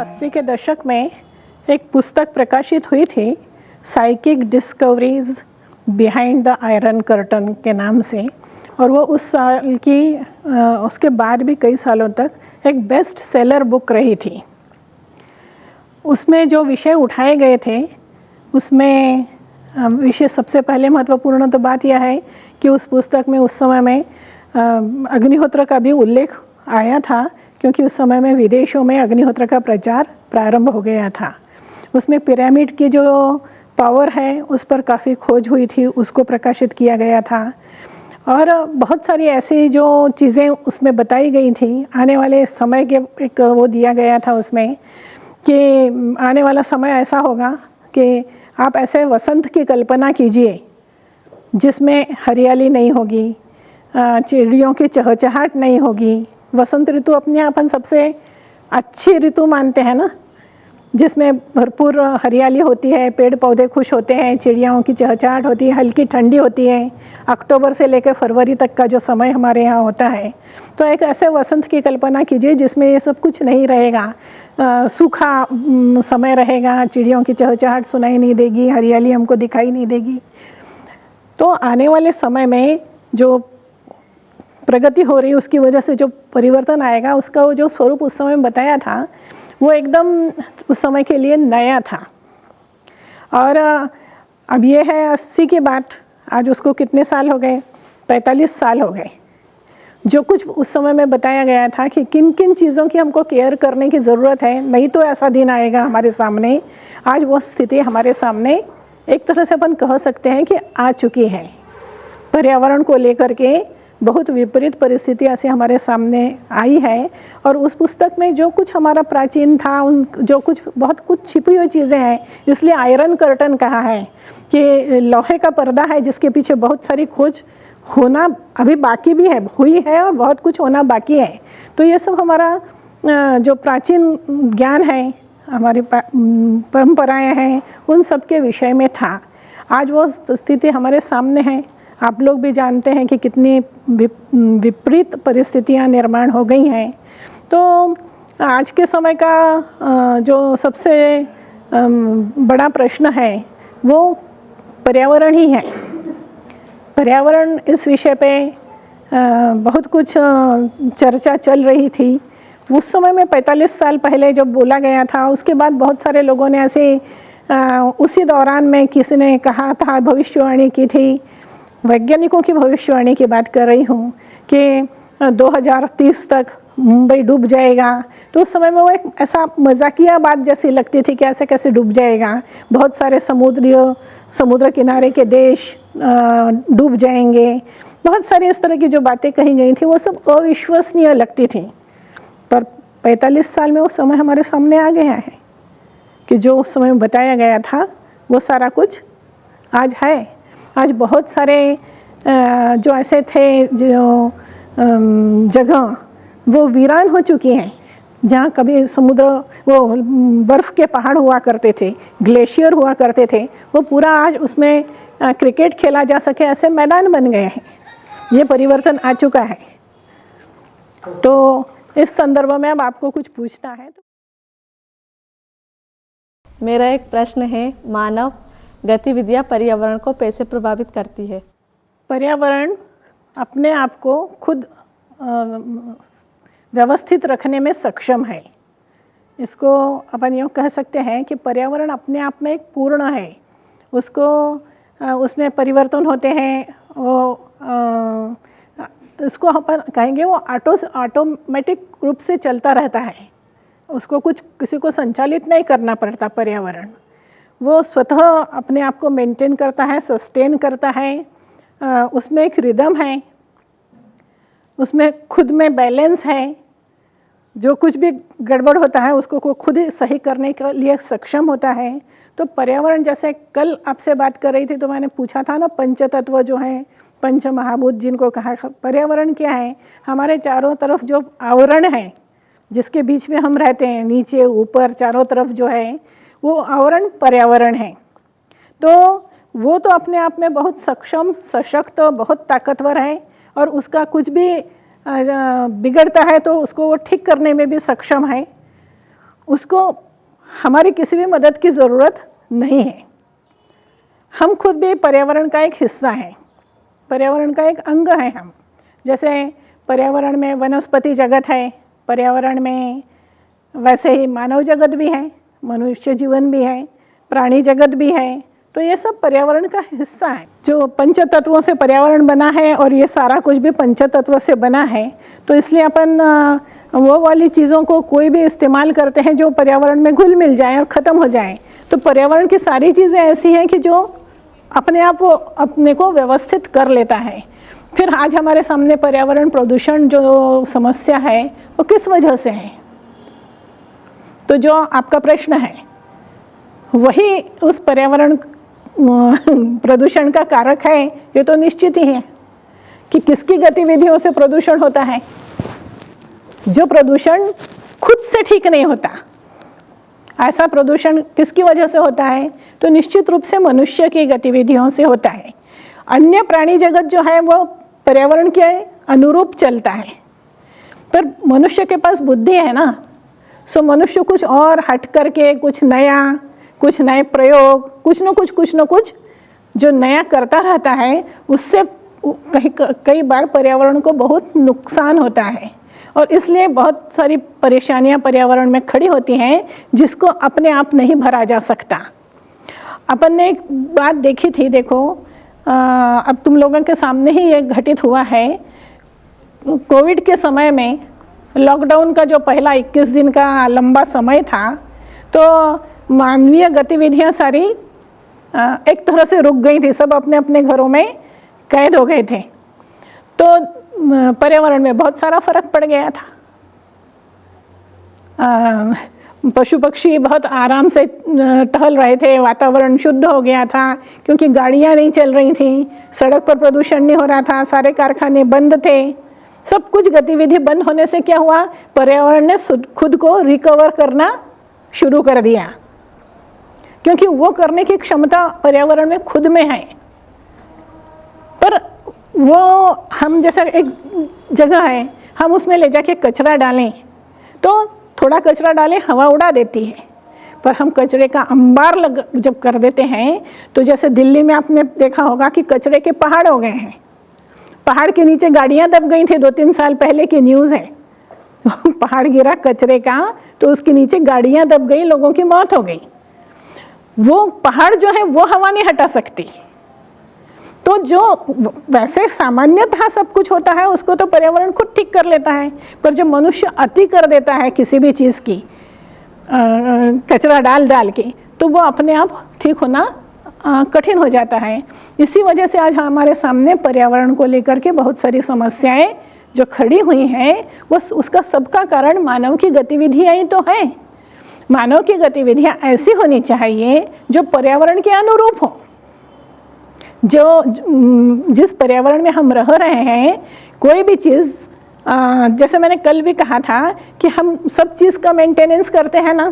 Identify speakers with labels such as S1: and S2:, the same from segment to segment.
S1: 1980 के दशक में एक पुस्तक प्रकाशित हुई थी, psychic discoveries behind the iron curtain के नाम से, और वो उस साल की उसके बाद भी कई सालों तक एक बेस्ट सेलर बुक रही थी। उसमें जो विषय उठाए गए थे, उसमें विषय सबसे पहले महत्वपूर्ण तो बात यह है कि उस पुस्तक में उस समय में अग्निहोत्र का भी उल्लेख आया था, क्योंकि उस समय में विदेशों में अग्निहोत्र का प्रचार प्रारंभ हो गया था। उसमें पिरामिड की जो पावर है उस पर काफ़ी खोज हुई थी, उसको प्रकाशित किया गया था, और बहुत सारी ऐसी जो चीज़ें उसमें बताई गई थी। आने वाले समय के एक वो दिया गया था उसमें कि आने वाला समय ऐसा होगा कि आप ऐसे वसंत की कल्पना कीजिए जिसमें हरियाली नहीं होगी, चिड़ियों की चहचहाट नहीं होगी। वसंत ऋतु अपने अपन सबसे अच्छी ऋतु मानते हैं ना, जिसमें भरपूर हरियाली होती है, पेड़ पौधे खुश होते हैं, चिड़ियाओं की चहचहाट होती है, हल्की ठंडी होती है। अक्टूबर से लेकर फरवरी तक का जो समय हमारे यहाँ होता है, तो एक ऐसे वसंत की कल्पना कीजिए जिसमें ये सब कुछ नहीं रहेगा, सूखा समय रहेगा, चिड़ियों की चहचहाट सुनाई नहीं देगी, हरियाली हमको दिखाई नहीं देगी। तो आने वाले समय में जो प्रगति हो रही है उसकी वजह से जो परिवर्तन आएगा, उसका वो जो स्वरूप उस समय में बताया था वो एकदम उस समय के लिए नया था। और अब ये है 80 की बात, आज उसको कितने साल हो गए? 45 साल हो गए। जो कुछ उस समय में बताया गया था कि किन किन चीज़ों की हमको केयर करने की ज़रूरत है, नहीं तो ऐसा दिन आएगा हमारे सामने। आज वो स्थिति हमारे सामने एक तरह से अपन कह सकते हैं कि आ चुकी है। पर्यावरण को लेकर के बहुत विपरीत परिस्थिति ऐसे हमारे सामने आई है, और उस पुस्तक में जो कुछ हमारा प्राचीन था, उन जो कुछ बहुत कुछ छिपी हुई चीज़ें हैं, इसलिए आयरन कर्टन कहा है कि लोहे का पर्दा है जिसके पीछे बहुत सारी खोज होना अभी बाकी भी है, हुई है, और बहुत कुछ होना बाकी है। तो ये सब हमारा जो प्राचीन ज्ञान है, हमारी परंपराएं हैं, उन सब के विषय में था। आज वो स्थिति हमारे सामने है। आप लोग भी जानते हैं कि कितनी विपरीत परिस्थितियां निर्माण हो गई हैं। तो आज के समय का जो सबसे बड़ा प्रश्न है वो पर्यावरण ही है। पर्यावरण इस विषय पे बहुत कुछ चर्चा चल रही थी। उस समय में 45 साल पहले जब बोला गया था, उसके बाद बहुत सारे लोगों ने ऐसे उसी दौरान में किसी ने कहा था, भविष्यवाणी की थी, वैज्ञानिकों की भविष्यवाणी की बात कर रही हूँ कि 2030 तक मुंबई डूब जाएगा। तो उस समय में वो एक ऐसा मजाकिया बात जैसी लगती थी कि ऐसे कैसे डूब जाएगा, बहुत सारे समुद्र किनारे के देश डूब जाएंगे। बहुत सारी इस तरह की जो बातें कही गई थी वो सब अविश्वसनीय लगती थी। पर 45 साल में वो समय हमारे सामने आ गया है कि जो उस समय बताया गया था वो सारा कुछ आज है। आज बहुत सारे जो ऐसे थे जो जगह वो वीरान हो चुकी हैं, जहाँ कभी समुद्र वो बर्फ़ के पहाड़ हुआ करते थे, ग्लेशियर हुआ करते थे, वो पूरा आज उसमें क्रिकेट खेला जा सके ऐसे मैदान बन गए हैं। ये परिवर्तन आ चुका है। तो इस संदर्भ में अब आपको कुछ पूछना है तो।
S2: मेरा एक प्रश्न है, मानव गतिविधियां पर्यावरण को कैसे प्रभावित करती है?
S1: पर्यावरण अपने आप को खुद व्यवस्थित रखने में सक्षम है। इसको अपन यूँ कह सकते हैं कि पर्यावरण अपने आप में एक पूर्ण है। उसको उसमें परिवर्तन होते हैं, वो इसको अपन कहेंगे वो ऑटोमेटिक रूप से चलता रहता है। उसको कुछ किसी को संचालित नहीं करना पड़ता। पर्यावरण वो स्वतः अपने आप को मेंटेन करता है, सस्टेन करता है। उसमें एक रिदम है, उसमें खुद में बैलेंस है। जो कुछ भी गड़बड़ होता है उसको को खुद ही सही करने के लिए सक्षम होता है। तो पर्यावरण, जैसे कल आपसे बात कर रही थी तो मैंने पूछा था ना, पंचतत्व जो हैं, पंच महाभूत जिनको कहा, पर्यावरण क्या है? हमारे चारों तरफ जो आवरण है जिसके बीच में हम रहते हैं, नीचे ऊपर चारों तरफ जो है वो आवरण पर्यावरण है। तो वो तो अपने आप में बहुत सक्षम, सशक्त, बहुत ताकतवर है, और उसका कुछ भी बिगड़ता है तो उसको वो ठीक करने में भी सक्षम है। उसको हमारी किसी भी मदद की ज़रूरत नहीं है। हम खुद भी पर्यावरण का एक हिस्सा हैं, पर्यावरण का एक अंग है हम। जैसे पर्यावरण में वनस्पति जगत है, पर्यावरण में वैसे ही मानव जगत भी है, मनुष्य जीवन भी है, प्राणी जगत भी है। तो ये सब पर्यावरण का हिस्सा है। जो पंच तत्वों से पर्यावरण बना है और ये सारा कुछ भी पंच तत्व से बना है, तो इसलिए अपन वो वाली चीज़ों को कोई भी इस्तेमाल करते हैं जो पर्यावरण में घुल मिल जाए और ख़त्म हो जाए। तो पर्यावरण की सारी चीज़ें ऐसी हैं कि जो अपने आप वो अपने को व्यवस्थित कर लेता है। फिर आज हमारे सामने पर्यावरण प्रदूषण जो समस्या है वो किस वजह से है? तो जो आपका प्रश्न है वही उस पर्यावरण प्रदूषण का कारक है। ये तो निश्चित ही है कि किसकी गतिविधियों से प्रदूषण होता है। जो प्रदूषण खुद से ठीक नहीं होता, ऐसा प्रदूषण किसकी वजह से होता है? तो निश्चित रूप से मनुष्य की गतिविधियों से होता है। अन्य प्राणी जगत जो है वो पर्यावरण के अनुरूप चलता है, पर मनुष्य के पास बुद्धि है ना, सो मनुष्य कुछ और हट करके कुछ नया, कुछ नए प्रयोग, कुछ न कुछ जो नया करता रहता है, उससे कई बार पर्यावरण को बहुत नुकसान होता है। और इसलिए बहुत सारी परेशानियां पर्यावरण में खड़ी होती हैं जिसको अपने आप नहीं भरा जा सकता। अपन ने एक बात देखी थी, देखो अब तुम लोगों के सामने ही ये घटित हुआ है। कोविड के समय में लॉकडाउन का जो पहला 21 दिन का लंबा समय था, तो मानवीय गतिविधियां सारी एक तरह से रुक गई थी। सब अपने अपने घरों में कैद हो गए थे। तो पर्यावरण में बहुत सारा फर्क पड़ गया था। पशु पक्षी बहुत आराम से टहल रहे थे, वातावरण शुद्ध हो गया था क्योंकि गाड़ियां नहीं चल रही थी, सड़क पर प्रदूषण नहीं हो रहा था, सारे कारखाने बंद थे। सब कुछ गतिविधि बंद होने से क्या हुआ? पर्यावरण ने खुद को रिकवर करना शुरू कर दिया, क्योंकि वो करने की क्षमता पर्यावरण में खुद में है। पर वो हम जैसा एक जगह है, हम उसमें ले जाके कचरा डालें तो थोड़ा कचरा डालें, हवा उड़ा देती है। पर हम कचरे का अंबार जब कर देते हैं, तो जैसे दिल्ली में आपने देखा होगा कि कचरे के पहाड़ हो गए हैं। पहाड़ के नीचे गाड़ियां दब गई थी, 2-3 साल पहले की न्यूज़ है। पहाड़ गिरा कचरे का, तो उसके नीचे गाड़ियां दब गई, लोगों की मौत हो गई। वो पहाड़ जो है वो हवा नहीं हटा सकती। तो जो वैसे सामान्यतः सब कुछ होता है उसको तो पर्यावरण खुद ठीक कर लेता है, पर जब मनुष्य अति कर देता है किसी भी चीज़ की कचरा डाल के, तो वो अपने आप ठीक होना कठिन हो जाता है। इसी वजह से आज हमारे सामने पर्यावरण को लेकर के बहुत सारी समस्याएं जो खड़ी हुई हैं, बस उसका सबका कारण मानव की गतिविधियाँ ही तो हैं। मानव की गतिविधियाँ ऐसी होनी चाहिए जो पर्यावरण के अनुरूप हो। जो जिस पर्यावरण में हम रह रहे हैं, कोई भी चीज़, जैसे मैंने कल भी कहा था कि हम सब चीज़ का मेंटेनेंस करते हैं ना,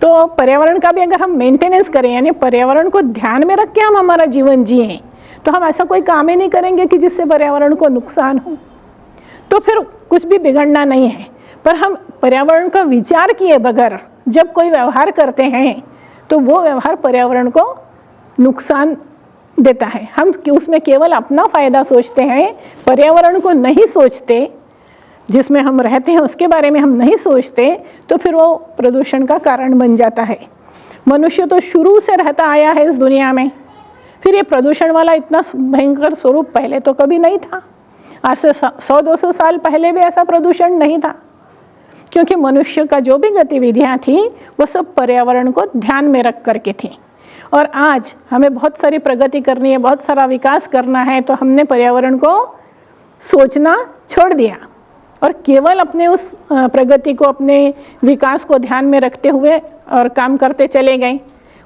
S1: तो पर्यावरण का भी अगर हम मेंटेनेंस करें, यानी पर्यावरण को ध्यान में रख के हम हमारा जीवन जिएं, तो हम ऐसा कोई काम ही नहीं करेंगे कि जिससे पर्यावरण को नुकसान हो। तो फिर कुछ भी बिगड़ना नहीं है। पर हम पर्यावरण का विचार किए बगैर जब कोई व्यवहार करते हैं, तो वो व्यवहार पर्यावरण को नुकसान देता है। हम उसमें केवल अपना फ़ायदा सोचते हैं, पर्यावरण को नहीं सोचते, जिसमें हम रहते हैं उसके बारे में हम नहीं सोचते, तो फिर वो प्रदूषण का कारण बन जाता है। मनुष्य तो शुरू से रहता आया है इस दुनिया में, फिर ये प्रदूषण वाला इतना भयंकर स्वरूप पहले तो कभी नहीं था। आज से 100-200 साल पहले भी ऐसा प्रदूषण नहीं था, क्योंकि मनुष्य का जो भी गतिविधियाँ थी वो सब पर्यावरण को ध्यान में रख करके थी। और आज हमें बहुत सारी प्रगति करनी है, बहुत सारा विकास करना है, तो हमने पर्यावरण को सोचना छोड़ दिया और केवल अपने उस प्रगति को, अपने विकास को ध्यान में रखते हुए और काम करते चले गए।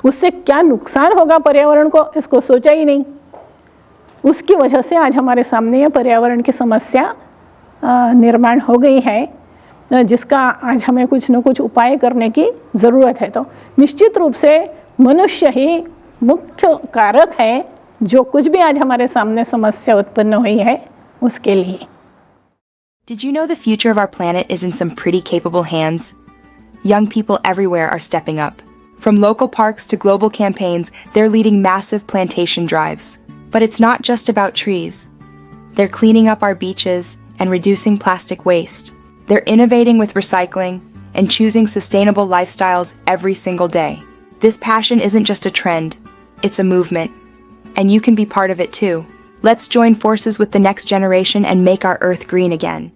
S1: उससे क्या नुकसान होगा पर्यावरण को, इसको सोचा ही नहीं। उसकी वजह से आज हमारे सामने ये पर्यावरण की समस्या निर्माण हो गई है, जिसका आज हमें कुछ न कुछ उपाय करने की ज़रूरत है। तो निश्चित रूप से मनुष्य ही मुख्य कारक है जो कुछ भी आज हमारे सामने समस्या उत्पन्न हुई है उसके लिए।
S3: Did you know the future of our planet is in some pretty capable hands? young people everywhere are stepping up. From local parks to global campaigns, they're leading massive plantation drives. But it's not just about trees. They're cleaning up our beaches and reducing plastic waste. They're innovating with recycling and choosing sustainable lifestyles every single day. This passion isn't just a trend, it's a movement. And you can be part of it too. Let's join forces with the next generation and make our earth green again.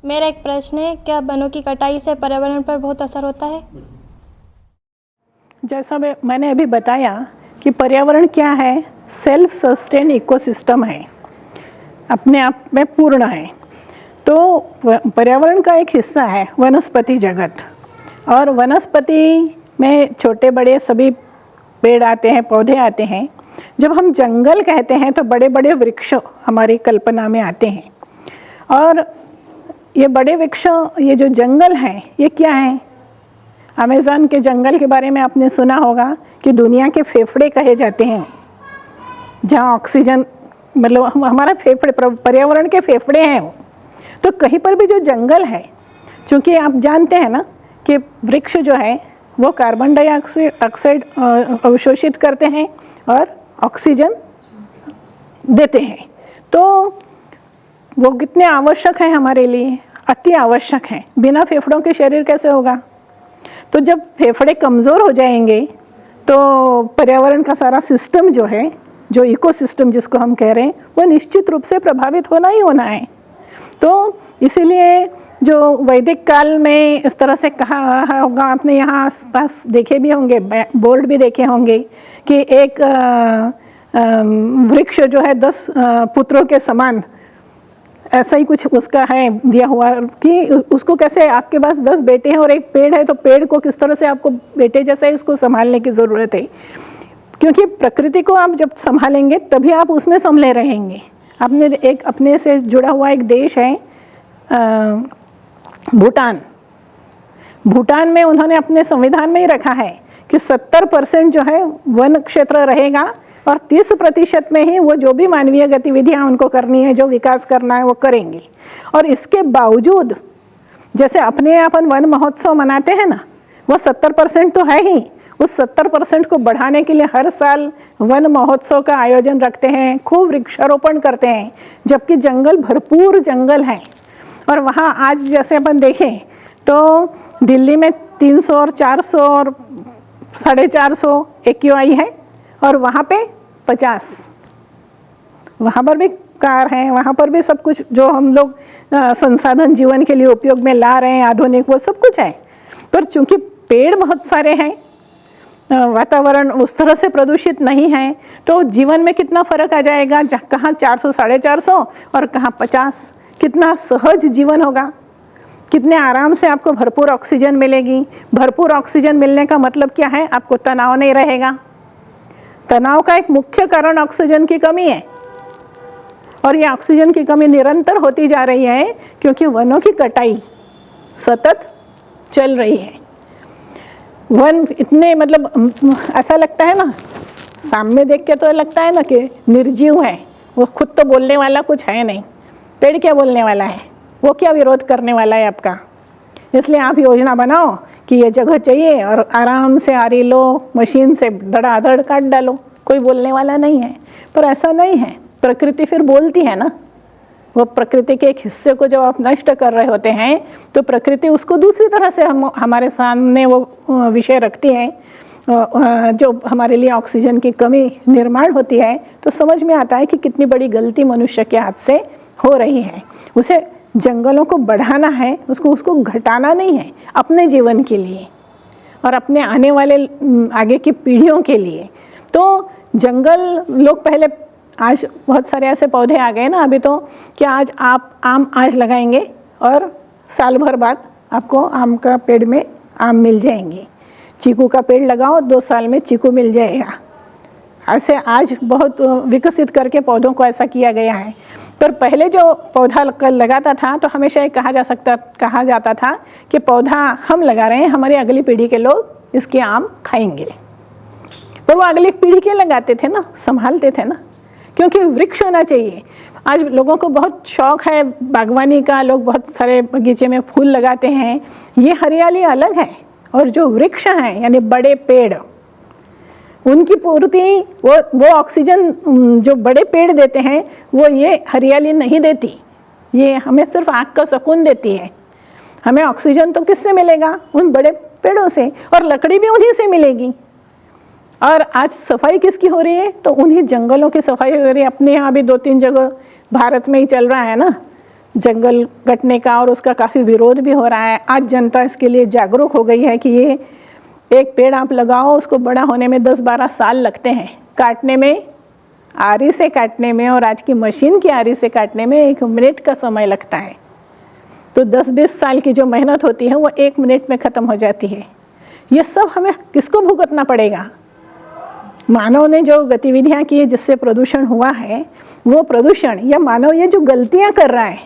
S4: मेरा एक प्रश्न है, क्या वनों की कटाई से पर्यावरण पर बहुत असर होता है?
S1: जैसा मैंने अभी बताया कि पर्यावरण क्या है, सेल्फ सस्टेन इकोसिस्टम है, अपने आप में पूर्ण है। तो पर्यावरण का एक हिस्सा है वनस्पति जगत, और वनस्पति में छोटे बड़े सभी पेड़ आते हैं, पौधे आते हैं। जब हम जंगल कहते हैं तो बड़े बड़े वृक्ष हमारी कल्पना में आते हैं, और ये बड़े वृक्ष, ये जो जंगल हैं, ये क्या है? अमेज़न के जंगल के बारे में आपने सुना होगा कि दुनिया के फेफड़े कहे जाते हैं, जहाँ ऑक्सीजन, मतलब हमारा फेफड़े, पर्यावरण के फेफड़े हैं वो। तो कहीं पर भी जो जंगल है, चूँकि आप जानते हैं ना कि वृक्ष जो है वो कार्बन डाइऑक्साइड अवशोषित करते हैं और ऑक्सीजन देते हैं, तो वो कितने आवश्यक हैं हमारे लिए, अति आवश्यक हैं। बिना फेफड़ों के शरीर कैसे होगा? तो जब फेफड़े कमज़ोर हो जाएंगे तो पर्यावरण का सारा सिस्टम जो है, जो इकोसिस्टम जिसको हम कह रहे हैं, वो निश्चित रूप से प्रभावित होना ही होना है। तो इसीलिए जो वैदिक काल में इस तरह से कहा होगा, आपने यहाँ आसपास देखे भी होंगे, बोर्ड भी देखे होंगे कि एक वृक्ष जो है 10 पुत्रों के समान, ऐसा ही कुछ उसका है दिया हुआ कि उसको कैसे, आपके पास 10 बेटे हैं और एक पेड़ है, तो पेड़ को किस तरह से आपको बेटे जैसा इसको संभालने की ज़रूरत है, क्योंकि प्रकृति को आप जब संभालेंगे तभी आप उसमें संभले रहेंगे। आपने एक अपने से जुड़ा हुआ एक देश है भूटान। भूटान में उन्होंने अपने संविधान में ही रखा है कि 70% जो है वन क्षेत्र रहेगा और 30% में ही वो जो भी मानवीय गतिविधियां उनको करनी है, जो विकास करना है, वो करेंगे। और इसके बावजूद जैसे अपने अपन वन महोत्सव मनाते हैं ना, वो 70% तो है ही, उस 70% को बढ़ाने के लिए हर साल वन महोत्सव का आयोजन रखते हैं, खूब वृक्षारोपण करते हैं, जबकि जंगल, भरपूर जंगल हैं। और वहाँ आज जैसे अपन देखें तो दिल्ली में 300 और 400 और 450 AQI है, और वहाँ पे 50। वहाँ पर भी कार हैं, वहाँ पर भी सब कुछ जो हम लोग संसाधन जीवन के लिए उपयोग में ला रहे हैं, आधुनिक, वो सब कुछ है। पर चूँकि पेड़ बहुत सारे हैं, वातावरण उस तरह से प्रदूषित नहीं है, तो जीवन में कितना फ़र्क आ जाएगा, कहाँ 400, 450 और कहाँ 50। कितना सहज जीवन होगा, कितने आराम से आपको भरपूर ऑक्सीजन मिलेगी। भरपूर ऑक्सीजन मिलने का मतलब क्या है? आपको तनाव नहीं रहेगा। तनाव का एक मुख्य कारण ऑक्सीजन की कमी है, और ये ऑक्सीजन की कमी निरंतर होती जा रही है क्योंकि वनों की कटाई सतत चल रही है। वन इतने, मतलब ऐसा लगता है ना, सामने देख के तो लगता है ना कि निर्जीव है, वो खुद तो बोलने वाला कुछ है नहीं। पेड़ क्या बोलने वाला है, वो क्या विरोध करने वाला है आपका? इसलिए आप योजना बनाओ कि ये जगह चाहिए और आराम से आरी लो, मशीन से धड़ाधड़ काट डालो, कोई बोलने वाला नहीं है। पर ऐसा नहीं है, प्रकृति फिर बोलती है ना। वो प्रकृति के एक हिस्से को जब आप नष्ट कर रहे होते हैं तो प्रकृति उसको दूसरी तरह से हमारे सामने वो विषय रखती है, जो हमारे लिए ऑक्सीजन की कमी निर्माण होती है। तो समझ में आता है कि कितनी बड़ी गलती मनुष्य के हाथ से हो रही है। उसे जंगलों को बढ़ाना है, उसको घटाना नहीं है, अपने जीवन के लिए और अपने आने वाले आगे की पीढ़ियों के लिए। तो जंगल लोग पहले, आज बहुत सारे ऐसे पौधे आ गए ना अभी तो, कि आज आप आम आज लगाएंगे और साल भर बाद आपको आम का पेड़ में आम मिल जाएंगे। चीकू का पेड़ लगाओ, 2 साल में चीकू मिल जाएगा। ऐसे आज बहुत विकसित करके पौधों को ऐसा किया गया है। पर पहले जो पौधा लगाता था तो हमेशा ये कहा जाता था कि पौधा हम लगा रहे हैं, हमारी अगली पीढ़ी के लोग इसके आम खाएंगे। पर वो अगली पीढ़ी के लगाते थे ना, संभालते थे ना, क्योंकि वृक्ष होना चाहिए। आज लोगों को बहुत शौक है बागवानी का, लोग बहुत सारे बगीचे में फूल लगाते हैं, ये हरियाली अलग है। और जो वृक्ष हैं यानी बड़े पेड़, उनकी पूर्ति वो ऑक्सीजन जो बड़े पेड़ देते हैं वो ये हरियाली नहीं देती, ये हमें सिर्फ आँख का सुकून देती है। हमें ऑक्सीजन तो किससे मिलेगा? उन बड़े पेड़ों से, और लकड़ी भी उन्हीं से मिलेगी। और आज सफाई किसकी हो रही है? तो उन्हीं जंगलों की सफाई हो रही है। अपने यहाँ भी 2-3 जगह भारत में ही चल रहा है ना जंगल कटने का, और उसका काफ़ी विरोध भी हो रहा है। आज जनता इसके लिए जागरूक हो गई है कि ये एक पेड़ आप लगाओ, उसको बड़ा होने में 10-12 साल लगते हैं, काटने में, आरी से काटने में, और आज की मशीन की आरी से काटने में 1 मिनट का समय लगता है। तो 10-20 साल की जो मेहनत होती है वो 1 मिनट में ख़त्म हो जाती है। ये सब हमें किसको भुगतना पड़ेगा? मानव ने जो गतिविधियाँ की जिससे प्रदूषण हुआ है, वो प्रदूषण या मानव ये जो गलतियाँ कर रहा है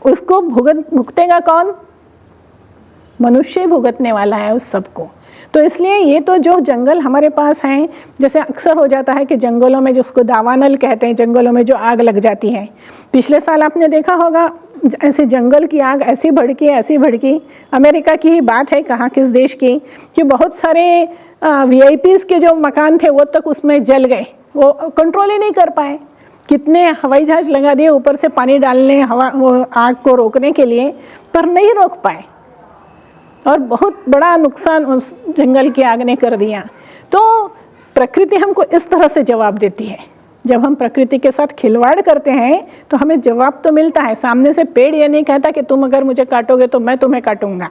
S1: उसको भुगतेगा कौन? मनुष्य ही भुगतने वाला है उस सबको। तो इसलिए ये तो जो जंगल हमारे पास हैं, जैसे अक्सर हो जाता है कि जंगलों में, जो उसको दावानल कहते हैं, जंगलों में जो आग लग जाती है। पिछले साल आपने देखा होगा ऐसे जंगल की आग ऐसी भड़की, अमेरिका की ही बात है, कहाँ किस देश की, कि बहुत सारे VIPs के जो मकान थे वो तक उसमें जल गए, वो कंट्रोल ही नहीं कर पाए। कितने हवाई जहाज लगा दिए ऊपर से पानी डालने, वो आग को रोकने के लिए, पर नहीं रोक पाए, और बहुत बड़ा नुकसान उस जंगल की आग ने कर दिया। तो प्रकृति हमको इस तरह से जवाब देती है। जब हम प्रकृति के साथ खिलवाड़ करते हैं तो हमें जवाब तो मिलता है। सामने से पेड़ ये नहीं कहता कि तुम अगर मुझे काटोगे तो मैं तुम्हें काटूंगा,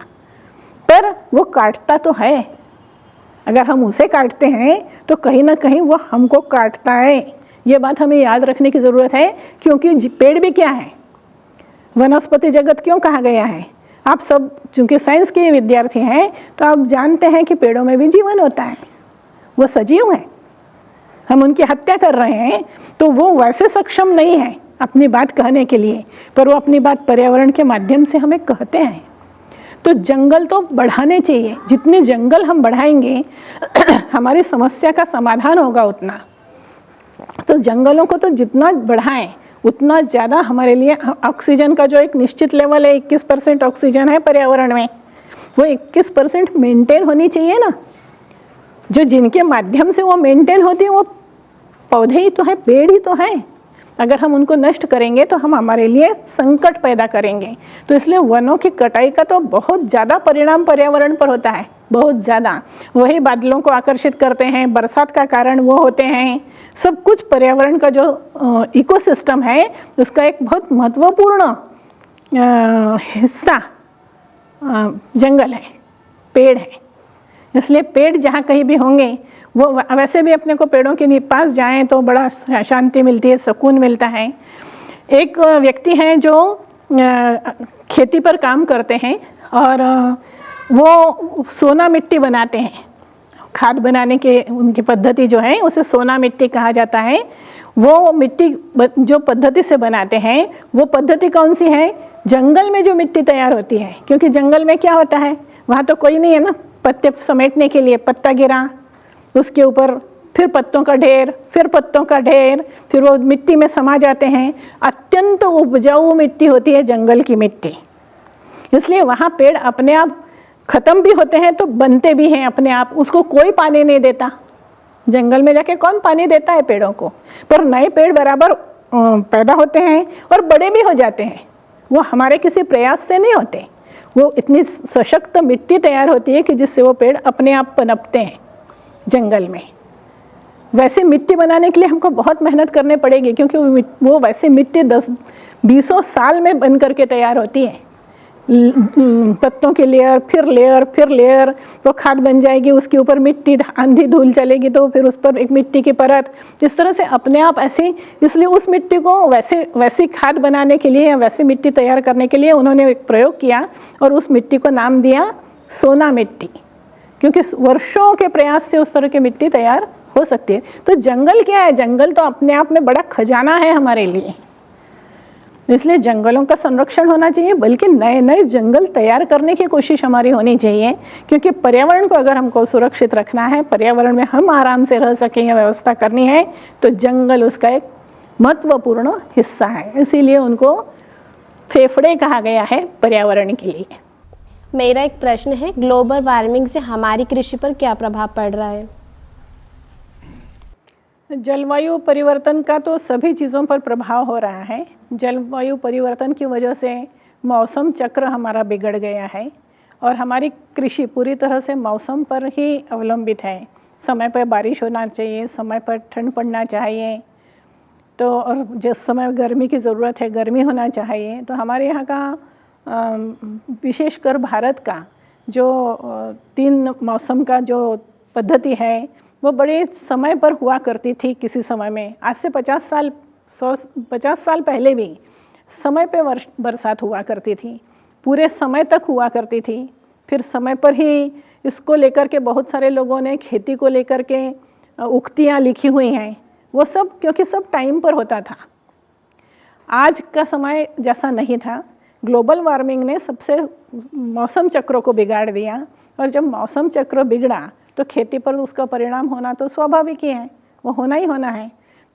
S1: पर वो काटता तो है। अगर हम उसे काटते हैं तो कहीं ना कहीं वो हमको काटता है। ये बात हमें याद रखने की ज़रूरत है, क्योंकि पेड़ भी क्या है? वनस्पति जगत क्यों कहा गया है? आप सब चूँकि साइंस के विद्यार्थी हैं तो आप जानते हैं कि पेड़ों में भी जीवन होता है, वो सजीव हैं। हम उनकी हत्या कर रहे हैं तो वो वैसे सक्षम नहीं है अपनी बात कहने के लिए, पर वो अपनी बात पर्यावरण के माध्यम से हमें कहते हैं। तो जंगल तो बढ़ाने चाहिए, जितने जंगल हम बढ़ाएंगे हमारी समस्या का समाधान होगा उतना। तो जंगलों को तो जितना बढ़ाएं उतना ज़्यादा हमारे लिए ऑक्सीजन का जो एक निश्चित लेवल है, 21% ऑक्सीजन है पर्यावरण में, वो 21% मेंटेन होनी चाहिए ना। जो जिनके माध्यम से वो मेंटेन होती है वो पौधे ही तो है, पेड़ ही तो है। अगर हम उनको नष्ट करेंगे तो हम हमारे लिए संकट पैदा करेंगे। तो इसलिए वनों की कटाई का तो बहुत ज़्यादा परिणाम पर्यावरण पर होता है, बहुत ज़्यादा। वही बादलों को आकर्षित करते हैं, बरसात का कारण वो होते हैं। सब कुछ पर्यावरण का जो इकोसिस्टम है उसका एक बहुत महत्वपूर्ण हिस्सा जंगल है, पेड़ है। इसलिए पेड़ जहाँ कहीं भी होंगे, वो वैसे भी अपने को पेड़ों के पास जाएं तो बड़ा शांति मिलती है, सुकून मिलता है। एक व्यक्ति हैं जो खेती पर काम करते हैं और वो सोना मिट्टी बनाते हैं। खाद बनाने के उनकी पद्धति जो है उसे सोना मिट्टी कहा जाता है। वो मिट्टी जो पद्धति से बनाते हैं वो पद्धति कौन सी है? जंगल में जो मिट्टी तैयार होती है, क्योंकि जंगल में क्या होता है, वहाँ तो कोई नहीं है ना, पत्ते समेटने के लिए पत्ता गिरा, उसके ऊपर फिर पत्तों का ढेर, फिर पत्तों का ढेर, फिर वो मिट्टी में समा जाते हैं। अत्यंत उपजाऊ मिट्टी होती है जंगल की मिट्टी, इसलिए वहाँ पेड़ अपने आप ख़त्म भी होते हैं तो बनते भी हैं अपने आप। उसको कोई पानी नहीं देता। जंगल में जाके कौन पानी देता है पेड़ों को? पर नए पेड़ बराबर पैदा होते हैं और बड़े भी हो जाते हैं। वो हमारे किसी प्रयास से नहीं होते, वो इतनी सशक्त मिट्टी तैयार होती है कि जिससे वो पेड़ अपने आप पनपते हैं जंगल में। वैसे मिट्टी बनाने के लिए हमको बहुत मेहनत करनी पड़ेगी, क्योंकि वो वैसे मिट्टी 10-20 साल में बन करके तैयार होती है। पत्तों की लेयर, फिर लेयर, फिर लेयर, वो खाद बन जाएगी, उसके ऊपर मिट्टी, आंधी धूल चलेगी तो फिर उस पर एक मिट्टी की परत, इस तरह से अपने आप ऐसे। इसलिए उस मिट्टी को वैसी खाद बनाने के लिए या वैसी मिट्टी तैयार करने के लिए उन्होंने एक प्रयोग किया और उस मिट्टी को नाम दिया सोना मिट्टी, क्योंकि वर्षों के प्रयास से उस तरह की मिट्टी तैयार हो सकती है। तो जंगल क्या है? जंगल तो अपने आप में बड़ा खजाना है हमारे लिए। इसलिए जंगलों का संरक्षण होना चाहिए, बल्कि नए नए जंगल तैयार करने की कोशिश हमारी होनी चाहिए, क्योंकि पर्यावरण को अगर हमको सुरक्षित रखना है, पर्यावरण में हम आराम से रह सकें या व्यवस्था करनी है, तो जंगल उसका एक महत्वपूर्ण हिस्सा है। इसीलिए उनको फेफड़े कहा गया है पर्यावरण के लिए।
S5: मेरा एक प्रश्न है, ग्लोबल वार्मिंग से हमारी कृषि पर क्या प्रभाव पड़ रहा है?
S1: जलवायु परिवर्तन का तो सभी चीज़ों पर प्रभाव हो रहा है। जलवायु परिवर्तन की वजह से मौसम चक्र हमारा बिगड़ गया है और हमारी कृषि पूरी तरह से मौसम पर ही अवलंबित है। समय पर बारिश होना चाहिए, समय पर ठंड पड़ना चाहिए, तो और जिस समय गर्मी की ज़रूरत है गर्मी होना चाहिए। तो हमारे यहाँ का विशेषकर भारत का जो 3 मौसम का जो पद्धति है वो बड़े समय पर हुआ करती थी किसी समय में। आज से 50 साल पहले भी समय पे बरसात हुआ करती थी, पूरे समय तक हुआ करती थी। फिर समय पर ही इसको लेकर के बहुत सारे लोगों ने खेती को लेकर के उक्तियाँ लिखी हुई हैं, वो सब क्योंकि सब टाइम पर होता था। आज का समय जैसा नहीं था। ग्लोबल वार्मिंग ने सबसे मौसम चक्रों को बिगाड़ दिया, और जब मौसम चक्र बिगड़ा तो खेती पर उसका परिणाम होना तो स्वाभाविक ही है, वो होना ही होना है।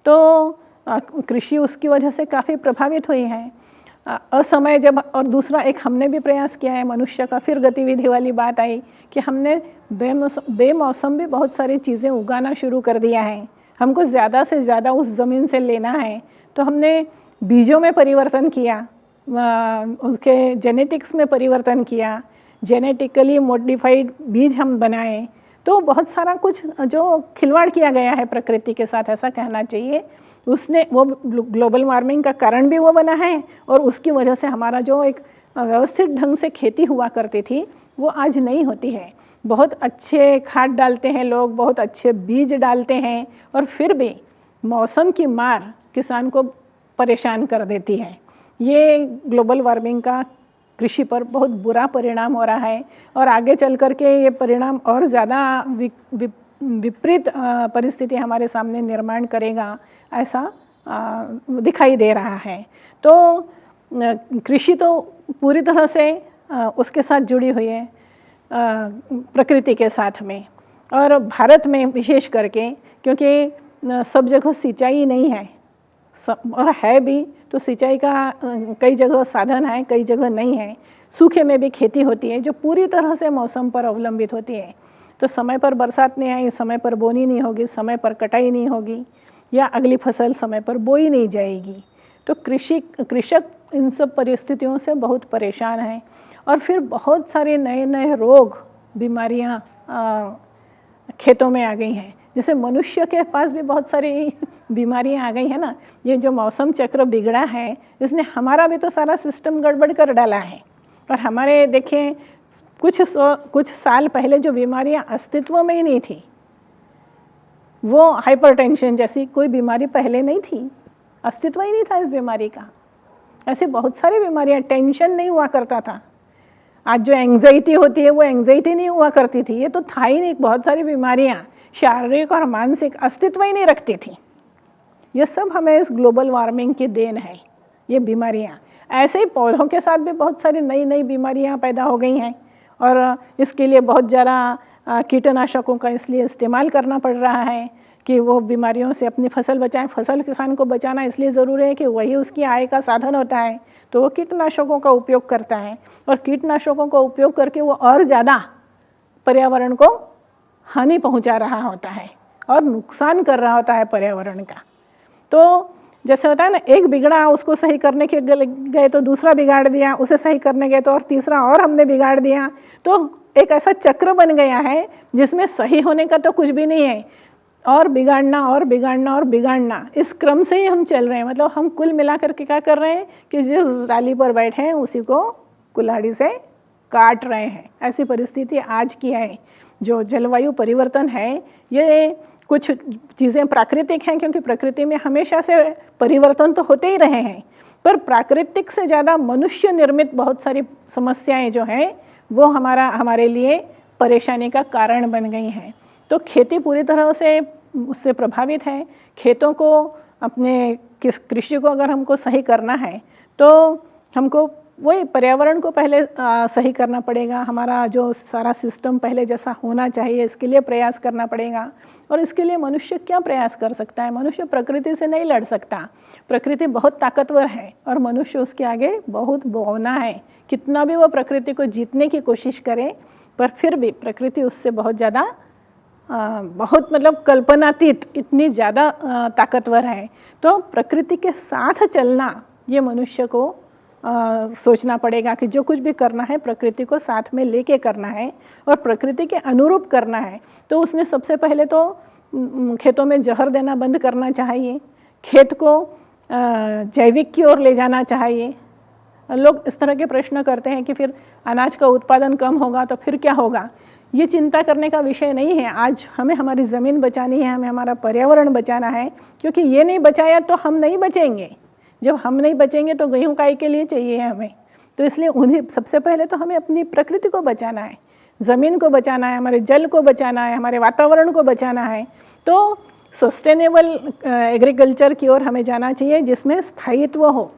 S1: तो कृषि उसकी वजह से काफ़ी प्रभावित हुई है। असमय जब, और दूसरा एक हमने भी प्रयास किया है मनुष्य का, फिर गतिविधि वाली बात आई कि हमने बेमौसम भी बहुत सारी चीज़ें उगाना शुरू कर दिया है। हमको ज़्यादा से ज़्यादा उस ज़मीन से लेना है, तो हमने बीजों में परिवर्तन किया, उसके जेनेटिक्स में परिवर्तन किया, जेनेटिकली मॉडिफाइड बीज हम बनाए। तो बहुत सारा कुछ जो खिलवाड़ किया गया है प्रकृति के साथ, ऐसा कहना चाहिए, उसने वो ग्लोबल वार्मिंग का कारण भी वो बना है, और उसकी वजह से हमारा जो एक व्यवस्थित ढंग से खेती हुआ करती थी वो आज नहीं होती है। बहुत अच्छे खाद डालते हैं लोग, बहुत अच्छे बीज डालते हैं, और फिर भी मौसम की मार किसान को परेशान कर देती है। ये ग्लोबल वार्मिंग का कृषि पर बहुत बुरा परिणाम हो रहा है, और आगे चल कर के ये परिणाम और ज़्यादा विपरीत परिस्थिति हमारे सामने निर्माण करेगा, ऐसा दिखाई दे रहा है। तो कृषि तो पूरी तरह से उसके साथ जुड़ी हुई है, प्रकृति के साथ में, और भारत में विशेष करके, क्योंकि सब जगह सिंचाई नहीं है, और है भी तो सिंचाई का कई जगह साधन है, कई जगह नहीं है। सूखे में भी खेती होती है जो पूरी तरह से मौसम पर अवलंबित होती है। तो समय पर बरसात नहीं आई, समय पर बोनी नहीं होगी, समय पर कटाई नहीं होगी, या अगली फसल समय पर बोई नहीं जाएगी। तो कृषक इन सब परिस्थितियों से बहुत परेशान हैं, और फिर बहुत सारे नए नए रोग बीमारियां खेतों में आ गई हैं। जैसे मनुष्य के पास भी बहुत सारी बीमारियां आ गई हैं ना। ये जो मौसम चक्र बिगड़ा है, इसने हमारा भी तो सारा सिस्टम गड़बड़ कर डाला है। और हमारे देखें कुछ साल पहले जो बीमारियां अस्तित्व में ही नहीं थी, वो हाइपरटेंशन जैसी कोई बीमारी पहले नहीं थी, अस्तित्व ही नहीं था इस बीमारी का। ऐसी बहुत सारी बीमारियां, टेंशन नहीं हुआ करता था। आज जो एंग्जाइटी होती है वो एंग्जाइटी नहीं हुआ करती थी, ये तो था ही नहीं। बहुत सारी बीमारियां शारीरिक और मानसिक अस्तित्व ही नहीं रखती थी। ये सब हमें इस ग्लोबल वार्मिंग की देन है, ये बीमारियां। ऐसे ही पौधों के साथ भी बहुत सारी नई नई बीमारियां पैदा हो गई हैं, और इसके लिए बहुत ज़्यादा कीटनाशकों का इसलिए इस्तेमाल करना पड़ रहा है कि वो बीमारियों से अपनी फसल बचाएं। फसल किसान को बचाना इसलिए ज़रूरी है कि वही उसकी आय का साधन होता है, तो वो कीटनाशकों का उपयोग करता है, और कीटनाशकों का उपयोग करके वो और ज़्यादा पर्यावरण को हानि पहुंचा रहा होता है और नुकसान कर रहा होता है पर्यावरण का। तो जैसे होता है ना, एक बिगड़ा उसको सही करने के गए तो दूसरा बिगाड़ दिया, उसे सही करने गए तो और तीसरा और हमने बिगाड़ दिया। तो एक ऐसा चक्र बन गया है जिसमें सही होने का तो कुछ भी नहीं है, और बिगाड़ना और बिगाड़ना और बिगाड़ना, इस क्रम से ही हम चल रहे हैं। मतलब हम कुल मिलाकर के क्या कर रहे हैं कि जिस डाली पर बैठे हैं उसी को कुल्हाड़ी से काट रहे हैं। ऐसी परिस्थिति आज की है। जो जलवायु परिवर्तन है, ये कुछ चीज़ें प्राकृतिक हैं, क्योंकि प्रकृति में हमेशा से परिवर्तन तो होते ही रहे हैं, पर प्राकृतिक से ज़्यादा मनुष्य निर्मित बहुत सारी समस्याएं जो हैं वो हमारे लिए परेशानी का कारण बन गई हैं। तो खेती पूरी तरह से उससे प्रभावित है। खेतों को, अपने कृषि को अगर हमको सही करना है तो हमको वही पर्यावरण को पहले सही करना पड़ेगा, हमारा जो सारा सिस्टम पहले जैसा होना चाहिए इसके लिए प्रयास करना पड़ेगा। और इसके लिए मनुष्य क्या प्रयास कर सकता है? मनुष्य प्रकृति से नहीं लड़ सकता, प्रकृति बहुत ताकतवर है और मनुष्य उसके आगे बहुत बौना है। कितना भी वो प्रकृति को जीतने की कोशिश करे पर फिर भी प्रकृति उससे बहुत ज़्यादा बहुत मतलब कल्पनातीत इतनी ज़्यादा ताकतवर है। तो प्रकृति के साथ चलना ये मनुष्य को सोचना पड़ेगा कि जो कुछ भी करना है प्रकृति को साथ में लेके करना है और प्रकृति के अनुरूप करना है। तो उसने सबसे पहले तो खेतों में जहर देना बंद करना चाहिए, खेत को जैविक की ओर ले जाना चाहिए। लोग इस तरह के प्रश्न करते हैं कि फिर अनाज का उत्पादन कम होगा तो फिर क्या होगा। ये चिंता करने का विषय नहीं है। आज हमें हमारी ज़मीन बचानी है, हमें हमारा पर्यावरण बचाना है, क्योंकि ये नहीं बचाया तो हम नहीं बचेंगे। जब हम नहीं बचेंगे तो गेहूँ काई के लिए चाहिए हमें। तो इसलिए उन्हें सबसे पहले तो हमें अपनी प्रकृति को बचाना है, ज़मीन को बचाना है, हमारे जल को बचाना है, हमारे वातावरण को बचाना है। तो सस्टेनेबल एग्रीकल्चर की ओर हमें जाना चाहिए जिसमें स्थायित्व हो।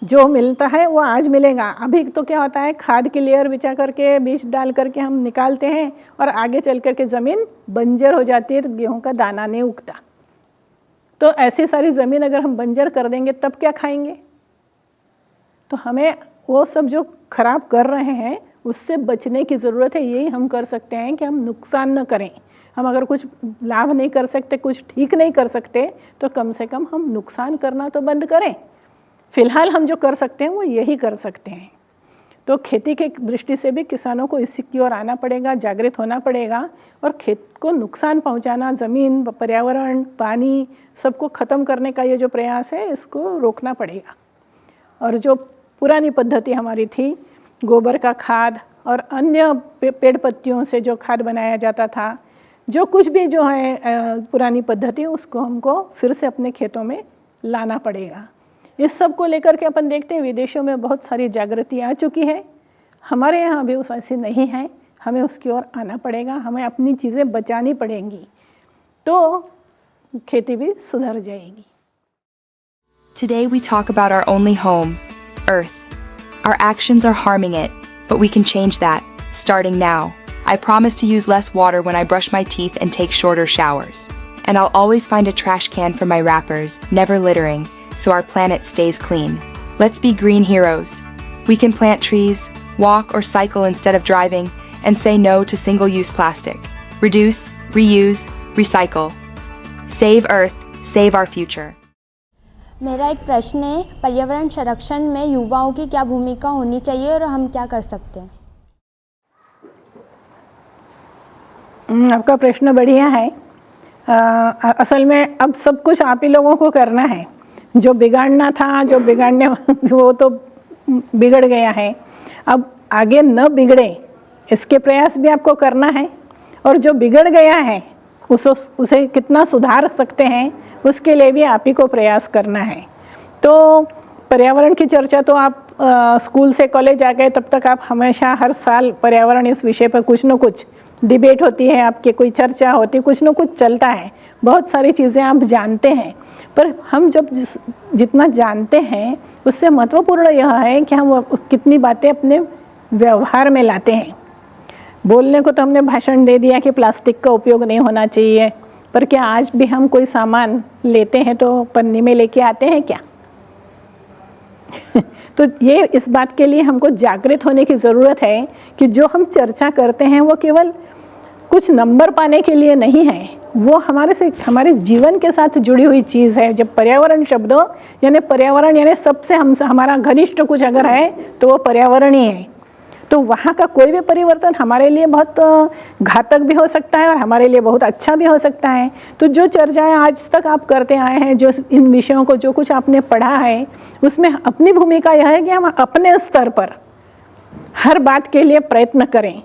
S1: जो मिलता है वो आज मिलेगा। अभी तो क्या होता है, खाद की लेयर बिछा करके बीज डाल करके हम निकालते हैं और आगे चल करके ज़मीन बंजर हो जाती है तो गेहूं का दाना नहीं उगता। तो ऐसी सारी ज़मीन अगर हम बंजर कर देंगे तब क्या खाएंगे। तो हमें वो सब जो खराब कर रहे हैं उससे बचने की ज़रूरत है। यही हम कर सकते हैं कि हम नुकसान न करें। हम अगर कुछ लाभ नहीं कर सकते, कुछ ठीक नहीं कर सकते, तो कम से कम हम नुकसान करना तो बंद करें। फिलहाल हम जो कर सकते हैं वो यही कर सकते हैं। तो खेती के दृष्टि से भी किसानों को इसी की ओर आना पड़ेगा, जागृत होना पड़ेगा और खेत को नुकसान पहुंचाना, ज़मीन, पर्यावरण, पानी सबको ख़त्म करने का ये जो प्रयास है इसको रोकना पड़ेगा। और जो पुरानी पद्धति हमारी थी, गोबर का खाद और अन्य पेड़ पत्तियों से जो खाद बनाया जाता था, जो कुछ भी जो है पुरानी पद्धति, उसको हमको फिर से अपने खेतों में लाना पड़ेगा। इस सब को लेकर के अपन देखते हैं विदेशों में बहुत सारी जागृति आ चुकी है, हमारे यहाँ भी ऐसी नहीं है। हमें उसकी ओर आना पड़ेगा, हमें अपनी चीज़ें बचानी पड़ेंगी, तो खेती भी सुधर जाएगी।
S3: Today we talk about our only home, Earth. Our actions are harming it, but we can change that, starting now. I promise to use less water when I brush my teeth and take shorter showers. And I'll always find a trash can for my wrappers, never littering, so our planet stays clean. Let's be green heroes. We can plant trees, walk or cycle instead of driving, and say no to single-use plastic. Reduce, reuse, recycle. Save Earth, save our future.
S4: मेरा एक प्रश्न है, पर्यावरण संरक्षण में युवाओं की क्या भूमिका होनी चाहिए और हम क्या कर सकते हैं?
S1: आपका प्रश्न बढ़िया है। असल में अब सब कुछ आप ही लोगों को करना है। जो बिगाड़ना था, जो बिगाड़ने वो तो बिगड़ गया है। अब आगे न बिगड़े इसके प्रयास भी आपको करना है, और जो बिगड़ गया है उसे कितना सुधार सकते हैं उसके लिए भी आप ही को प्रयास करना है। तो पर्यावरण की चर्चा तो आप स्कूल से कॉलेज आ गए तब तक आप हमेशा हर साल पर्यावरण इस विषय पर कुछ न कुछ डिबेट होती है, आपकी कोई चर्चा होती है, कुछ न कुछ चलता है, बहुत सारी चीज़ें आप जानते हैं। पर हम जब जितना जानते हैं उससे महत्वपूर्ण यह है कि हम कितनी बातें अपने व्यवहार में लाते हैं। बोलने को तो हमने भाषण दे दिया कि प्लास्टिक का उपयोग नहीं होना चाहिए, पर क्या आज भी हम कोई सामान लेते हैं तो पन्नी में लेके आते हैं क्या? तो ये इस बात के लिए हमको जागृत होने की ज़रूरत है कि जो हम चर्चा करते हैं वो केवल कुछ नंबर पाने के लिए नहीं है, वो हमारे जीवन के साथ जुड़ी हुई चीज़ है। जब पर्यावरण शब्द यानी पर्यावरण यानी सबसे हमारा घनिष्ठ कुछ अगर है तो वो पर्यावरण ही है। तो वहाँ का कोई भी परिवर्तन हमारे लिए बहुत घातक भी हो सकता है और हमारे लिए बहुत अच्छा भी हो सकता है। तो जो चर्चाएं आज तक आप करते आए हैं, जो इन विषयों को जो कुछ आपने पढ़ा है, उसमें अपनी भूमिका यह है कि हम अपने स्तर पर हर बात के लिए प्रयत्न करें।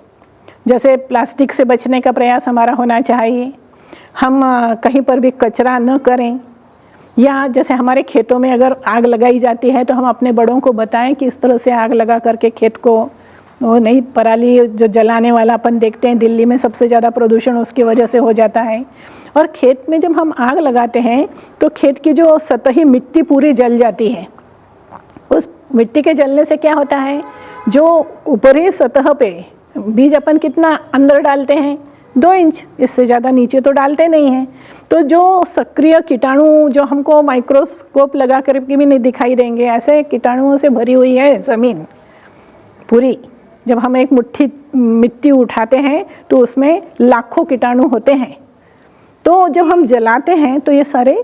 S1: जैसे प्लास्टिक से बचने का प्रयास हमारा होना चाहिए, हम कहीं पर भी कचरा न करें, या जैसे हमारे खेतों में अगर आग लगाई जाती है तो हम अपने बड़ों को बताएं कि इस तरह से आग लगा करके खेत को वो नहीं, पराली जो जलाने वाला अपन देखते हैं दिल्ली में सबसे ज़्यादा प्रदूषण उसकी वजह से हो जाता है। और खेत में जब हम आग लगाते हैं तो खेत की जो सतही मिट्टी पूरी जल जाती है, मिट्टी के जलने से क्या होता है, जो ऊपरी सतह पे बीज अपन कितना अंदर डालते हैं, 2 इंच, इससे ज़्यादा नीचे तो डालते नहीं हैं। तो जो सक्रिय कीटाणु जो हमको माइक्रोस्कोप लगा कर के भी नहीं दिखाई देंगे, ऐसे कीटाणुओं से भरी हुई है ज़मीन पूरी। जब हम एक मुट्ठी मिट्टी उठाते हैं तो उसमें लाखों कीटाणु होते हैं। तो जब हम जलाते हैं तो ये सारे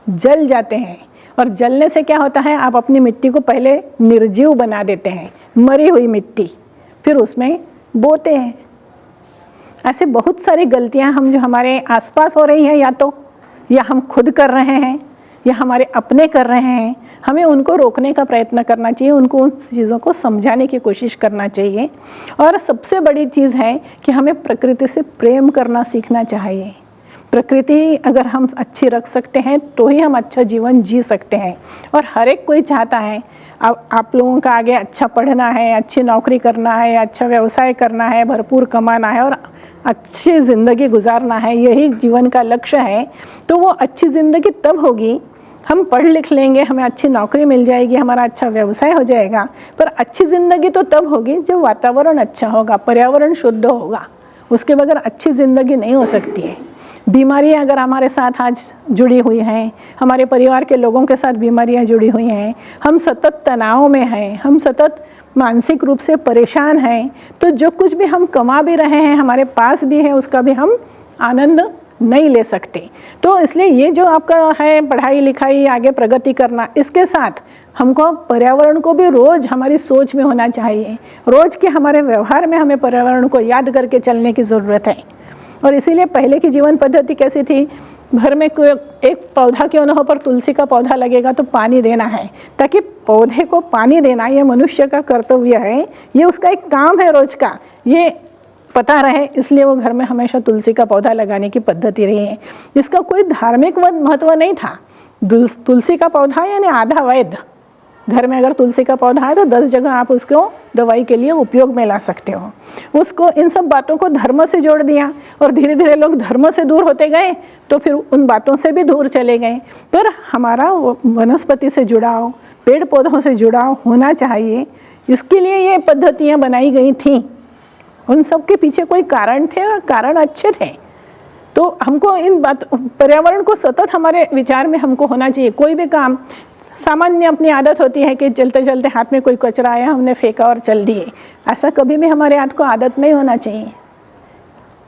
S1: जल जाते हैं, और जलने से क्या होता है, आप अपनी मिट्टी को पहले निर्जीव बना देते हैं, मरी हुई मिट्टी, फिर उसमें बोते हैं। ऐसे बहुत सारी गलतियां हम जो हमारे आसपास हो रही हैं, या हम खुद कर रहे हैं या हमारे अपने कर रहे हैं, हमें उनको रोकने का प्रयत्न करना चाहिए, उनको उन चीज़ों को समझाने की कोशिश करना चाहिए। और सबसे बड़ी चीज़ है कि हमें प्रकृति से प्रेम करना सीखना चाहिए। प्रकृति अगर हम अच्छी रख सकते हैं तो ही हम अच्छा जीवन जी सकते हैं। और हर एक कोई चाहता है आप लोगों का आगे अच्छा पढ़ना है, अच्छी नौकरी करना है, अच्छा व्यवसाय करना है, भरपूर कमाना है और अच्छी ज़िंदगी गुजारना है, यही जीवन का लक्ष्य है। तो वो अच्छी ज़िंदगी तब होगी, हम पढ़ लिख लेंगे, हमें अच्छी नौकरी मिल जाएगी, हमारा अच्छा व्यवसाय हो जाएगा, पर अच्छी ज़िंदगी तो तब होगी जब वातावरण अच्छा होगा, पर्यावरण शुद्ध होगा। उसके बगैर अच्छी ज़िंदगी नहीं हो सकती है। बीमारियां अगर हमारे साथ आज जुड़ी हुई हैं, हमारे परिवार के लोगों के साथ बीमारियां जुड़ी हुई हैं, हम सतत तनाव में हैं, हम सतत मानसिक रूप से परेशान हैं, तो जो कुछ भी हम कमा भी रहे हैं, हमारे पास भी है, उसका भी हम आनंद नहीं ले सकते। तो इसलिए ये जो आपका है पढ़ाई लिखाई, आगे प्रगति करना, इसके साथ हमको पर्यावरण को भी रोज़ हमारी सोच में होना चाहिए। रोज़ के हमारे व्यवहार में हमें पर्यावरण को याद करके चलने की ज़रूरत है। और इसीलिए पहले की जीवन पद्धति कैसी थी, घर में कोई एक पौधा क्यों न हो पर तुलसी का पौधा लगेगा तो पानी देना है, ताकि पौधे को पानी देना ये मनुष्य का कर्तव्य है, ये उसका एक काम है रोज का, ये पता रहे, इसलिए वो घर में हमेशा तुलसी का पौधा लगाने की पद्धति रही है। इसका कोई धार्मिक महत्व नहीं था। तुलसी का पौधा यानी आधा वैद्य। घर में अगर तुलसी का पौधा है तो 10 जगह आप उसको दवाई के लिए उपयोग में ला सकते हो। उसको इन सब बातों को धर्म से जोड़ दिया और धीरे धीरे लोग धर्म से दूर होते गए तो फिर उन बातों से भी दूर चले गए। पर हमारा वनस्पति से जुड़ाव, पेड़ पौधों से जुड़ाव होना चाहिए, इसके लिए ये पद्धतियाँ बनाई गई थीं। उन सब के पीछे कोई कारण थे और कारण अच्छे थे। तो हमको इन बात पर्यावरण को सतत हमारे विचार में हमको होना चाहिए। कोई भी काम, सामान्य अपनी आदत होती है कि चलते चलते हाथ में कोई कचरा आया, हमने फेंका और चल दिए, ऐसा कभी भी हमारे हाथ को आदत नहीं होना चाहिए।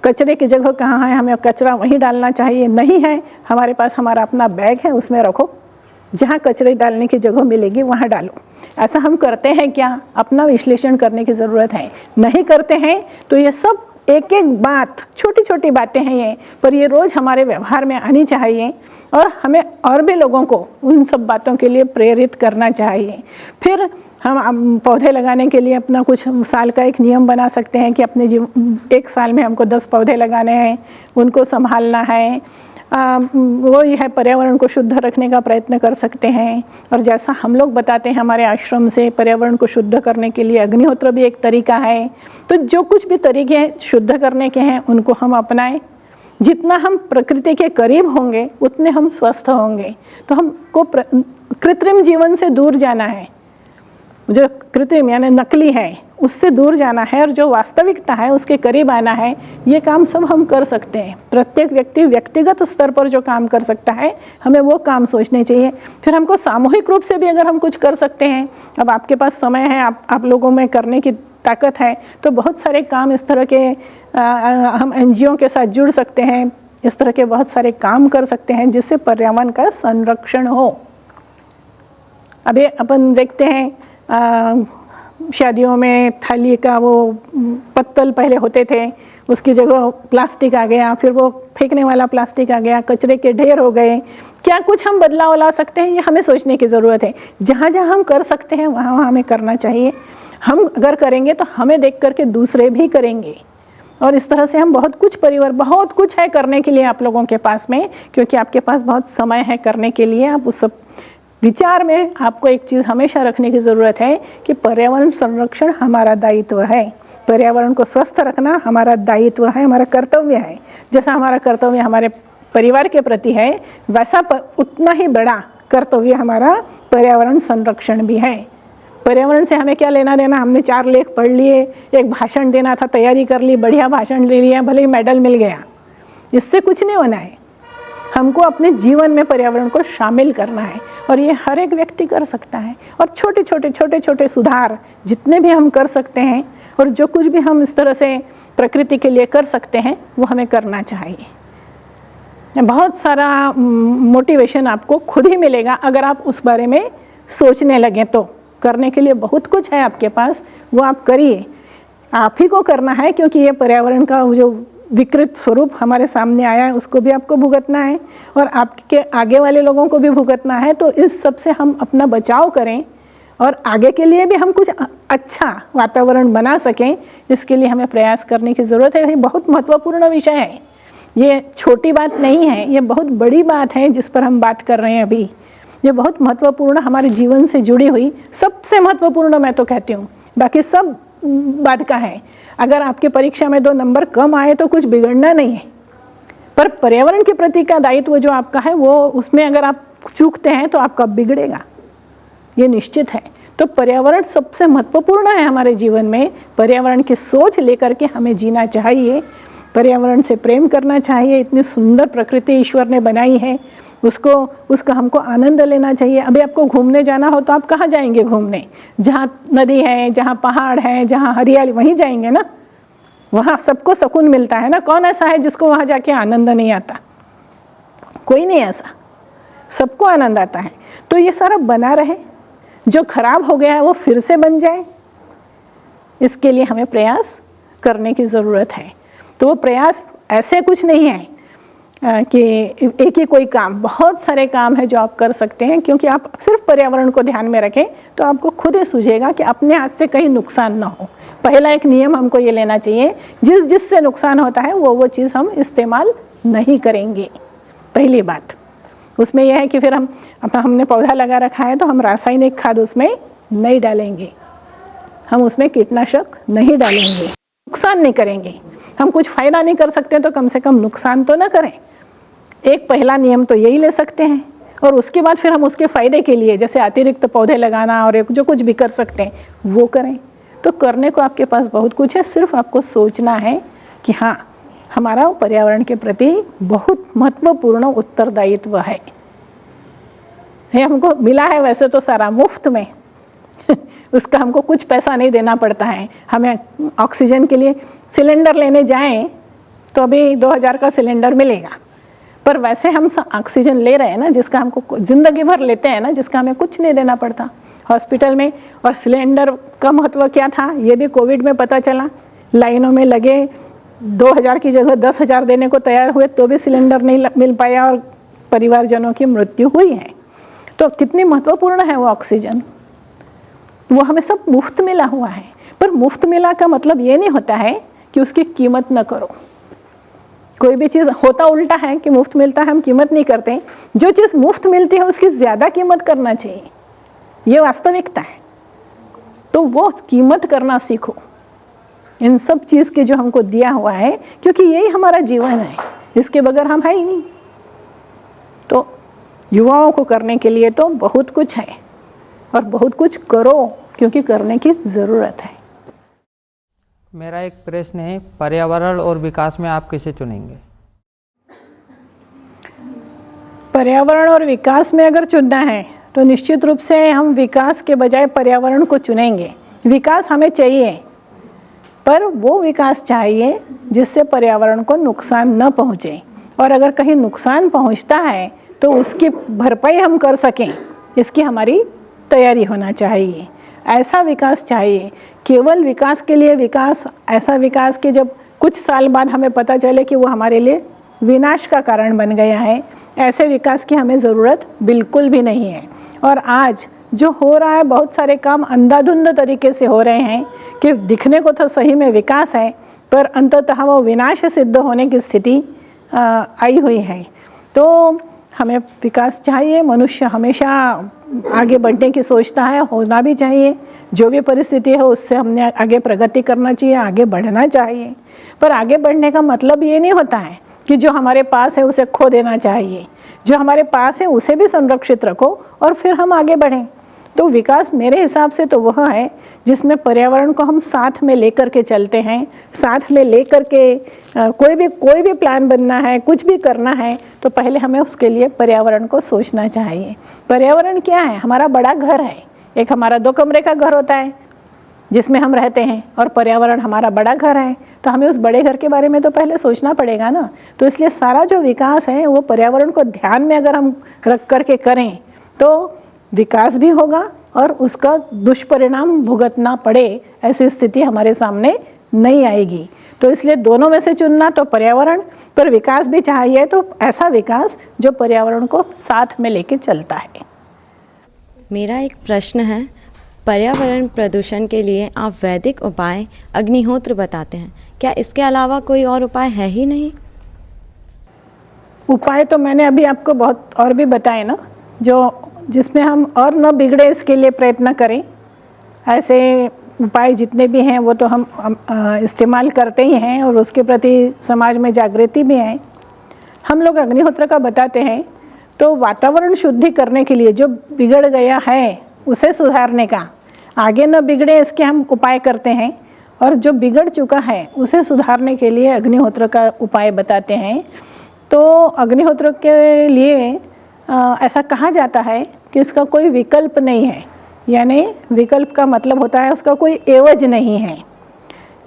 S1: कचरे की जगह कहाँ है, हमें कचरा वहीं डालना चाहिए। नहीं है हमारे पास हमारा अपना बैग है, उसमें रखो, जहाँ कचरे डालने की जगह मिलेगी वहाँ डालो। ऐसा हम करते हैं क्या? अपना विश्लेषण करने की ज़रूरत है। नहीं करते हैं तो ये सब एक एक बात, छोटी छोटी बातें हैं ये, पर ये रोज़ हमारे व्यवहार में आनी चाहिए और हमें और भी लोगों को उन सब बातों के लिए प्रेरित करना चाहिए। फिर हम पौधे लगाने के लिए अपना कुछ साल का एक नियम बना सकते हैं कि अपने एक साल में हमको 10 पौधे लगाने हैं, उनको संभालना है। वो यह है पर्यावरण को शुद्ध रखने का प्रयत्न कर सकते हैं। और जैसा हम लोग बताते हैं हमारे आश्रम से, पर्यावरण को शुद्ध करने के लिए अग्निहोत्र भी एक तरीका है। तो जो कुछ भी तरीके शुद्ध करने के हैं उनको हम अपनाएं। जितना हम प्रकृति के करीब होंगे उतने हम स्वस्थ होंगे। तो हमको कृत्रिम जीवन से दूर जाना है, जो कृत्रिम यानी नकली है उससे दूर जाना है, और जो वास्तविकता है उसके करीब आना है। ये काम सब हम कर सकते हैं। प्रत्येक व्यक्ति व्यक्तिगत स्तर पर जो काम कर सकता है हमें वो काम सोचने चाहिए। फिर हमको सामूहिक रूप से भी अगर हम कुछ कर सकते हैं, अब आपके पास समय है, आप लोगों में करने की ताकत है, तो बहुत सारे काम इस तरह के हम NGO के साथ जुड़ सकते हैं। इस तरह के बहुत सारे काम कर सकते हैं जिससे पर्यावरण का संरक्षण हो। अभी अपन देखते हैं शादियों में थाली का वो पत्तल पहले होते थे, उसकी जगह प्लास्टिक आ गया, फिर वो फेंकने वाला प्लास्टिक आ गया, कचरे के ढेर हो गए। क्या कुछ हम बदलाव ला सकते हैं, ये हमें सोचने की ज़रूरत है। जहाँ जहाँ हम कर सकते हैं वहाँ वहाँ हमें करना चाहिए। हम अगर करेंगे तो हमें देख करके दूसरे भी करेंगे, और इस तरह से हम बहुत कुछ है करने के लिए आप लोगों के पास में, क्योंकि आपके पास बहुत समय है करने के लिए। आप उस सब विचार में आपको एक चीज़ हमेशा रखने की ज़रूरत है कि पर्यावरण संरक्षण हमारा दायित्व है। पर्यावरण को स्वस्थ रखना हमारा दायित्व है, हमारा कर्तव्य है। जैसा हमारा कर्तव्य हमारे परिवार के प्रति है, वैसा उतना ही बड़ा कर्तव्य हमारा पर्यावरण संरक्षण भी है। पर्यावरण से हमें क्या लेना देना, हमने 4 लेख पढ़ लिए, एक भाषण देना था, तैयारी कर ली, बढ़िया भाषण ले लिया, भले ही मेडल मिल गया, इससे कुछ नहीं होना है। हमको अपने जीवन में पर्यावरण को शामिल करना है और ये हर एक व्यक्ति कर सकता है। और छोटे छोटे सुधार जितने भी हम कर सकते हैं और जो कुछ भी हम इस तरह से प्रकृति के लिए कर सकते हैं वो हमें करना चाहिए। बहुत सारा मोटिवेशन आपको खुद ही मिलेगा अगर आप उस बारे में सोचने लगें। तो करने के लिए बहुत कुछ है आपके पास, वो आप करिए। आप ही को करना है, क्योंकि ये पर्यावरण का जो विकृत स्वरूप हमारे सामने आया है उसको भी आपको भुगतना है और आपके आगे वाले लोगों को भी भुगतना है। तो इस सब से हम अपना बचाव करें और आगे के लिए भी हम कुछ अच्छा वातावरण बना सकें, इसके लिए हमें प्रयास करने की ज़रूरत है। ये बहुत महत्वपूर्ण विषय है, ये छोटी बात नहीं है, ये बहुत बड़ी बात है जिस पर हम बात कर रहे हैं अभी। ये बहुत महत्वपूर्ण, हमारे जीवन से जुड़ी हुई सबसे महत्वपूर्ण मैं तो कहती हूँ, बाकी सब बात का है। अगर आपके परीक्षा में 2 नंबर कम आए तो कुछ बिगड़ना नहीं है, पर पर्यावरण के प्रति का दायित्व जो आपका है वो, उसमें अगर आप चूकते हैं तो आपका बिगड़ेगा, ये निश्चित है। तो पर्यावरण सबसे महत्वपूर्ण है हमारे जीवन में। पर्यावरण की सोच लेकर के हमें जीना चाहिए, पर्यावरण से प्रेम करना चाहिए। इतनी सुंदर प्रकृति ईश्वर ने बनाई है, उसका हमको आनंद लेना चाहिए। अभी आपको घूमने जाना हो तो आप कहाँ जाएंगे घूमने? जहाँ नदी है, जहाँ पहाड़ है, जहाँ हरियाली, वहीं जाएंगे ना। वहाँ सबको सुकून मिलता है ना। कौन ऐसा है जिसको वहाँ जाके आनंद नहीं आता? कोई नहीं ऐसा, सबको आनंद आता है। तो ये सारा बना रहे, जो खराब हो गया है वो फिर से बन जाए, इसके लिए हमें प्रयास करने की ज़रूरत है। तो वो प्रयास ऐसे कुछ नहीं है कि एक ही कोई काम, बहुत सारे काम है जो आप कर सकते हैं। क्योंकि आप सिर्फ पर्यावरण को ध्यान में रखें तो आपको खुद ही सूझेगा कि अपने हाथ से कहीं नुकसान ना हो। पहला एक नियम हमको ये लेना चाहिए, जिससे नुकसान होता है वो चीज़ हम इस्तेमाल नहीं करेंगे। पहली बात उसमें यह है कि फिर हमने पौधा लगा रखा है तो हम रासायनिक खाद उसमें नहीं डालेंगे, हम उसमें कीटनाशक नहीं डालेंगे, नुकसान नहीं करेंगे। हम कुछ फ़ायदा नहीं कर सकते तो कम से कम नुकसान तो ना करें। एक पहला नियम तो यही ले सकते हैं। और उसके बाद फिर हम उसके फ़ायदे के लिए जैसे अतिरिक्त पौधे लगाना और जो कुछ भी कर सकते हैं वो करें। तो करने को आपके पास बहुत कुछ है, सिर्फ आपको सोचना है कि हाँ, हमारा पर्यावरण के प्रति बहुत महत्वपूर्ण उत्तरदायित्व है। ये हमको मिला है वैसे तो सारा मुफ्त में उसका हमको कुछ पैसा नहीं देना पड़ता है। हमें ऑक्सीजन के लिए सिलेंडर लेने जाएं तो अभी 2000 का सिलेंडर मिलेगा, पर वैसे हम ऑक्सीजन ले रहे हैं ना, जिसका हमको ज़िंदगी भर लेते हैं ना, जिसका हमें कुछ नहीं देना पड़ता हॉस्पिटल में। और सिलेंडर का महत्व क्या था ये भी कोविड में पता चला। लाइनों में लगे, 2000 की जगह 10,000 देने को तैयार हुए तो भी सिलेंडर नहीं मिल पाया और परिवारजनों की मृत्यु हुई है। तो कितनी महत्वपूर्ण है वो ऑक्सीजन, वो हमें सब मुफ्त मिला हुआ है। पर मुफ्त मिला का मतलब ये नहीं होता है कि उसकी कीमत न करो। कोई भी चीज़ होता उल्टा है कि मुफ्त मिलता है हम कीमत नहीं करते, जो चीज़ मुफ्त मिलती है उसकी ज़्यादा कीमत करना चाहिए, ये वास्तविकता है। तो वो कीमत करना सीखो इन सब चीज़ के जो हमको दिया हुआ है, क्योंकि यही हमारा जीवन है, इसके बगैर हम है ही नहीं। तो युवाओं को करने के लिए तो बहुत कुछ है और बहुत कुछ करो, क्योंकि करने की ज़रूरत है।
S6: मेरा एक प्रश्न है, पर्यावरण और विकास में आप किसे चुनेंगे?
S1: पर्यावरण और विकास में अगर चुनना है तो निश्चित रूप से हम विकास के बजाय पर्यावरण को चुनेंगे। विकास हमें चाहिए, पर वो विकास चाहिए जिससे पर्यावरण को नुकसान न पहुँचे, और अगर कहीं नुकसान पहुँचता है तो उसकी भरपाई हम कर सकें, इसकी हमारी तैयारी होना चाहिए। ऐसा विकास चाहिए। केवल विकास के लिए विकास, ऐसा विकास कि जब कुछ साल बाद हमें पता चले कि वो हमारे लिए विनाश का कारण बन गया है, ऐसे विकास की हमें ज़रूरत बिल्कुल भी नहीं है। और आज जो हो रहा है, बहुत सारे काम अंधाधुंध तरीके से हो रहे हैं कि दिखने को तो सही में विकास है, पर अंततः वो विनाश सिद्ध होने की स्थिति आई हुई है। तो हमें विकास चाहिए। मनुष्य हमेशा आगे बढ़ने की सोचता है, होना भी चाहिए। जो भी परिस्थिति है उससे हमने आगे प्रगति करना चाहिए, आगे बढ़ना चाहिए। पर आगे बढ़ने का मतलब ये नहीं होता है कि जो हमारे पास है उसे खो देना चाहिए। जो हमारे पास है उसे भी संरक्षित रखो और फिर हम आगे बढ़ें। तो विकास मेरे हिसाब से तो वह है जिसमें पर्यावरण को हम साथ में लेकर के चलते हैं, साथ में लेकर के कोई भी प्लान बनना है, कुछ भी करना है तो पहले हमें उसके लिए पर्यावरण को सोचना चाहिए। पर्यावरण क्या है? हमारा बड़ा घर है, एक हमारा 2 कमरे का घर होता है जिसमें हम रहते हैं, और पर्यावरण हमारा बड़ा घर है, तो हमें उस बड़े घर के बारे में तो पहले सोचना पड़ेगा ना। तो इसलिए सारा जो विकास है वो पर्यावरण को ध्यान में अगर हम रख करके करें तो विकास भी होगा और उसका दुष्परिणाम भुगतना पड़े ऐसी स्थिति हमारे सामने नहीं आएगी। तो इसलिए दोनों में से चुनना तो पर्यावरण पर विकास भी चाहिए, तो ऐसा विकास जो पर्यावरण को साथ में लेके चलता है।
S7: मेरा एक प्रश्न है, पर्यावरण प्रदूषण के लिए आप वैदिक उपाय अग्निहोत्र बताते हैं, क्या इसके अलावा कोई और उपाय है ही नहीं?
S1: उपाय तो मैंने अभी आपको बहुत और भी बताए ना, जो जिसमें हम और न बिगड़े इसके लिए प्रयत्न करें। ऐसे उपाय जितने भी हैं वो तो हम इस्तेमाल करते ही हैं और उसके प्रति समाज में जागृति भी है। हम लोग अग्निहोत्र का बताते हैं तो वातावरण शुद्धि करने के लिए जो बिगड़ गया है उसे सुधारने का, आगे न बिगड़े इसके हम उपाय करते हैं, और जो बिगड़ चुका है उसे सुधारने के लिए अग्निहोत्र का उपाय बताते हैं। तो अग्निहोत्र के लिए ऐसा कहा जाता है कि इसका कोई विकल्प नहीं है, यानी विकल्प का मतलब होता है उसका कोई एवज नहीं है।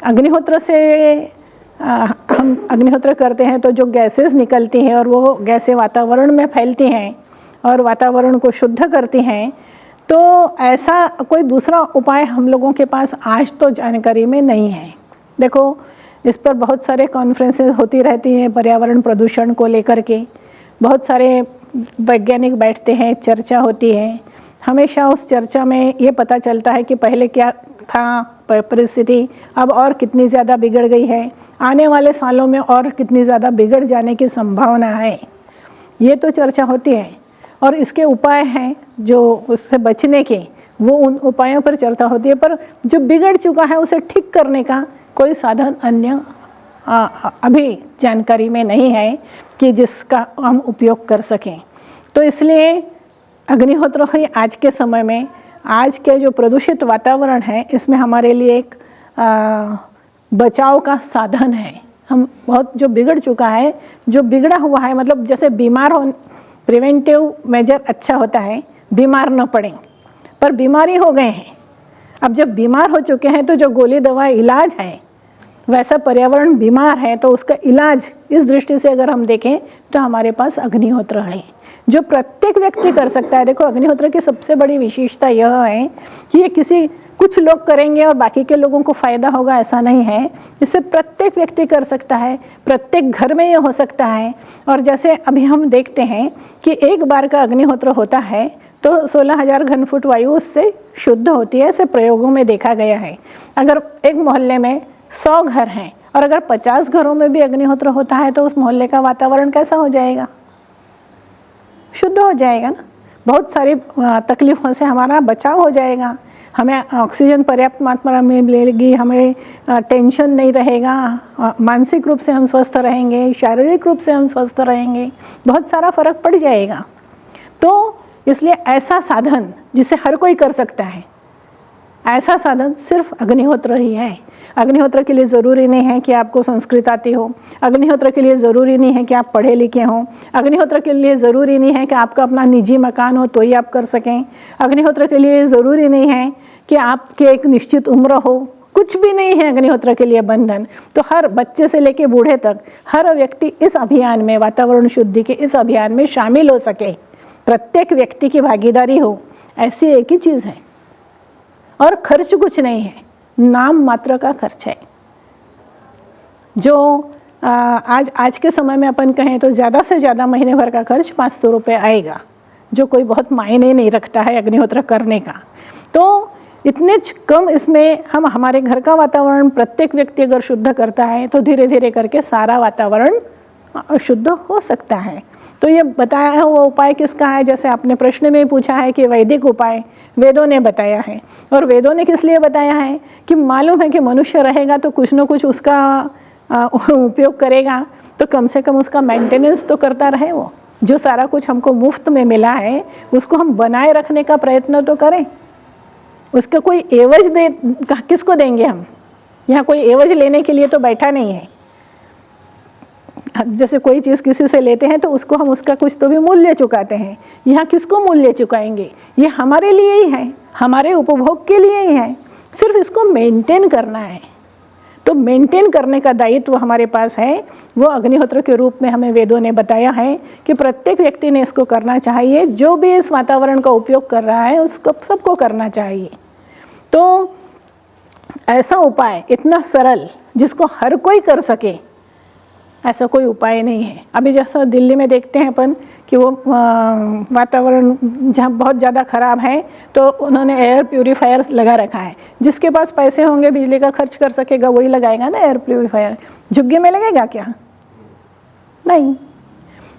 S1: अग्निहोत्र से हम अग्निहोत्र करते हैं तो जो गैसेस निकलती हैं और वो गैसें वातावरण में फैलती हैं और वातावरण को शुद्ध करती हैं, तो ऐसा कोई दूसरा उपाय हम लोगों के पास आज तो जानकारी में नहीं है। देखो, इस पर बहुत सारे कॉन्फ्रेंसेस होती रहती हैं पर्यावरण प्रदूषण को लेकर के, बहुत सारे वैज्ञानिक बैठते हैं, चर्चा होती है। हमेशा उस चर्चा में ये पता चलता है कि पहले क्या था परिस्थिति, अब और कितनी ज़्यादा बिगड़ गई है, आने वाले सालों में और कितनी ज़्यादा बिगड़ जाने की संभावना है, ये तो चर्चा होती है। और इसके उपाय हैं जो उससे बचने के, वो उन उपायों पर चर्चा होती है, पर जो बिगड़ चुका है उसे ठीक करने का कोई साधन अन्य अभी जानकारी में नहीं है कि जिसका हम उपयोग कर सकें। तो इसलिए अग्निहोत्र ही आज के समय में, आज के जो प्रदूषित वातावरण है, इसमें हमारे लिए एक बचाव का साधन है। हम बहुत जो बिगड़ चुका है, जो बिगड़ा हुआ है, मतलब जैसे बीमार हो, प्रिवेंटिव मेजर अच्छा होता है, बीमार न पड़ें, पर बीमारी हो गए हैं। अब जब बीमार हो चुके हैं तो जो गोली दवा इलाज है, वैसा पर्यावरण बीमार है तो उसका इलाज इस दृष्टि से अगर हम देखें तो हमारे पास अग्निहोत्र है जो प्रत्येक व्यक्ति कर सकता है। देखो, अग्निहोत्र की सबसे बड़ी विशेषता यह है कि ये कुछ लोग करेंगे और बाकी के लोगों को फ़ायदा होगा, ऐसा नहीं है। इसे प्रत्येक व्यक्ति कर सकता है, प्रत्येक घर में ये हो सकता है। और जैसे अभी हम देखते हैं कि एक बार का अग्निहोत्र होता है तो 16,000 घन फुट वायु उससे शुद्ध होती है, ऐसे प्रयोगों में देखा गया है। अगर एक मोहल्ले में 100 घर हैं और अगर 50 घरों में भी अग्निहोत्र होता है तो उस मोहल्ले का वातावरण कैसा हो जाएगा? शुद्ध हो जाएगा ना। बहुत सारी तकलीफ़ों से हमारा बचाव हो जाएगा, हमें ऑक्सीजन पर्याप्त मात्रा में मिलेगी, हमें टेंशन नहीं रहेगा, मानसिक रूप से हम स्वस्थ रहेंगे, शारीरिक रूप से हम स्वस्थ रहेंगे, बहुत सारा फर्क पड़ जाएगा। तो इसलिए ऐसा साधन जिसे हर कोई कर सकता है, ऐसा साधन सिर्फ अग्निहोत्र ही है। अग्निहोत्र के लिए ज़रूरी नहीं है कि आपको संस्कृत आती हो, अग्निहोत्र के लिए ज़रूरी नहीं है कि आप पढ़े लिखे हों, अग्निहोत्र के लिए ज़रूरी नहीं है कि आपका अपना निजी मकान हो तो ही आप कर सकें, अग्निहोत्र के लिए ज़रूरी नहीं है कि आपके एक निश्चित उम्र हो, कुछ भी नहीं है अग्निहोत्र के लिए बंधन। तो हर बच्चे से लेकर बूढ़े तक हर व्यक्ति इस अभियान में, वातावरण शुद्धि के इस अभियान में शामिल हो सके, प्रत्येक व्यक्ति की भागीदारी हो, ऐसी एक ही चीज़ है। और खर्च कुछ नहीं है, नाम मात्र का खर्च है। जो आज के समय में अपन कहें तो ज़्यादा से ज़्यादा महीने भर का खर्च 500 रुपये आएगा, जो कोई बहुत मायने नहीं रखता है अग्निहोत्र करने का। तो इतने कम इसमें हम हमारे घर का वातावरण प्रत्येक व्यक्ति अगर शुद्ध करता है तो धीरे धीरे करके सारा वातावरण शुद्ध हो सकता है। तो ये बताया हुआ उपाय किसका है? जैसे आपने प्रश्न में पूछा है कि वैदिक उपाय वेदों ने बताया है। और वेदों ने किस लिए बताया है कि मालूम है कि मनुष्य रहेगा तो कुछ न कुछ उसका उपयोग करेगा, तो कम से कम उसका मेंटेनेंस तो करता रहे वो। जो सारा कुछ हमको मुफ्त में मिला है उसको हम बनाए रखने का प्रयत्न तो करें। उसका कोई एवज दे किसको देंगे हम? यहाँ कोई एवज लेने के लिए तो बैठा नहीं है। जैसे कोई चीज़ किसी से लेते हैं तो उसको हम उसका कुछ तो भी मूल्य चुकाते हैं। यहाँ किसको मूल्य चुकाएंगे? ये हमारे लिए ही है, हमारे उपभोग के लिए ही है, सिर्फ इसको मेंटेन करना है। तो मेंटेन करने का दायित्व हमारे पास है, वो अग्निहोत्र के रूप में हमें वेदों ने बताया है कि प्रत्येक व्यक्ति ने इसको करना चाहिए। जो भी इस वातावरण का उपयोग कर रहा है उसको सबको करना चाहिए। तो ऐसा उपाय इतना सरल जिसको हर कोई कर सके, ऐसा कोई उपाय नहीं है। अभी जैसा दिल्ली में देखते हैं अपन कि वो वातावरण जहाँ बहुत ज़्यादा ख़राब है तो उन्होंने एयर प्यूरीफायर लगा रखा है। जिसके पास पैसे होंगे बिजली का खर्च कर सकेगा वही लगाएगा ना एयर प्यूरीफायर। झुग्गी में लगेगा क्या? नहीं।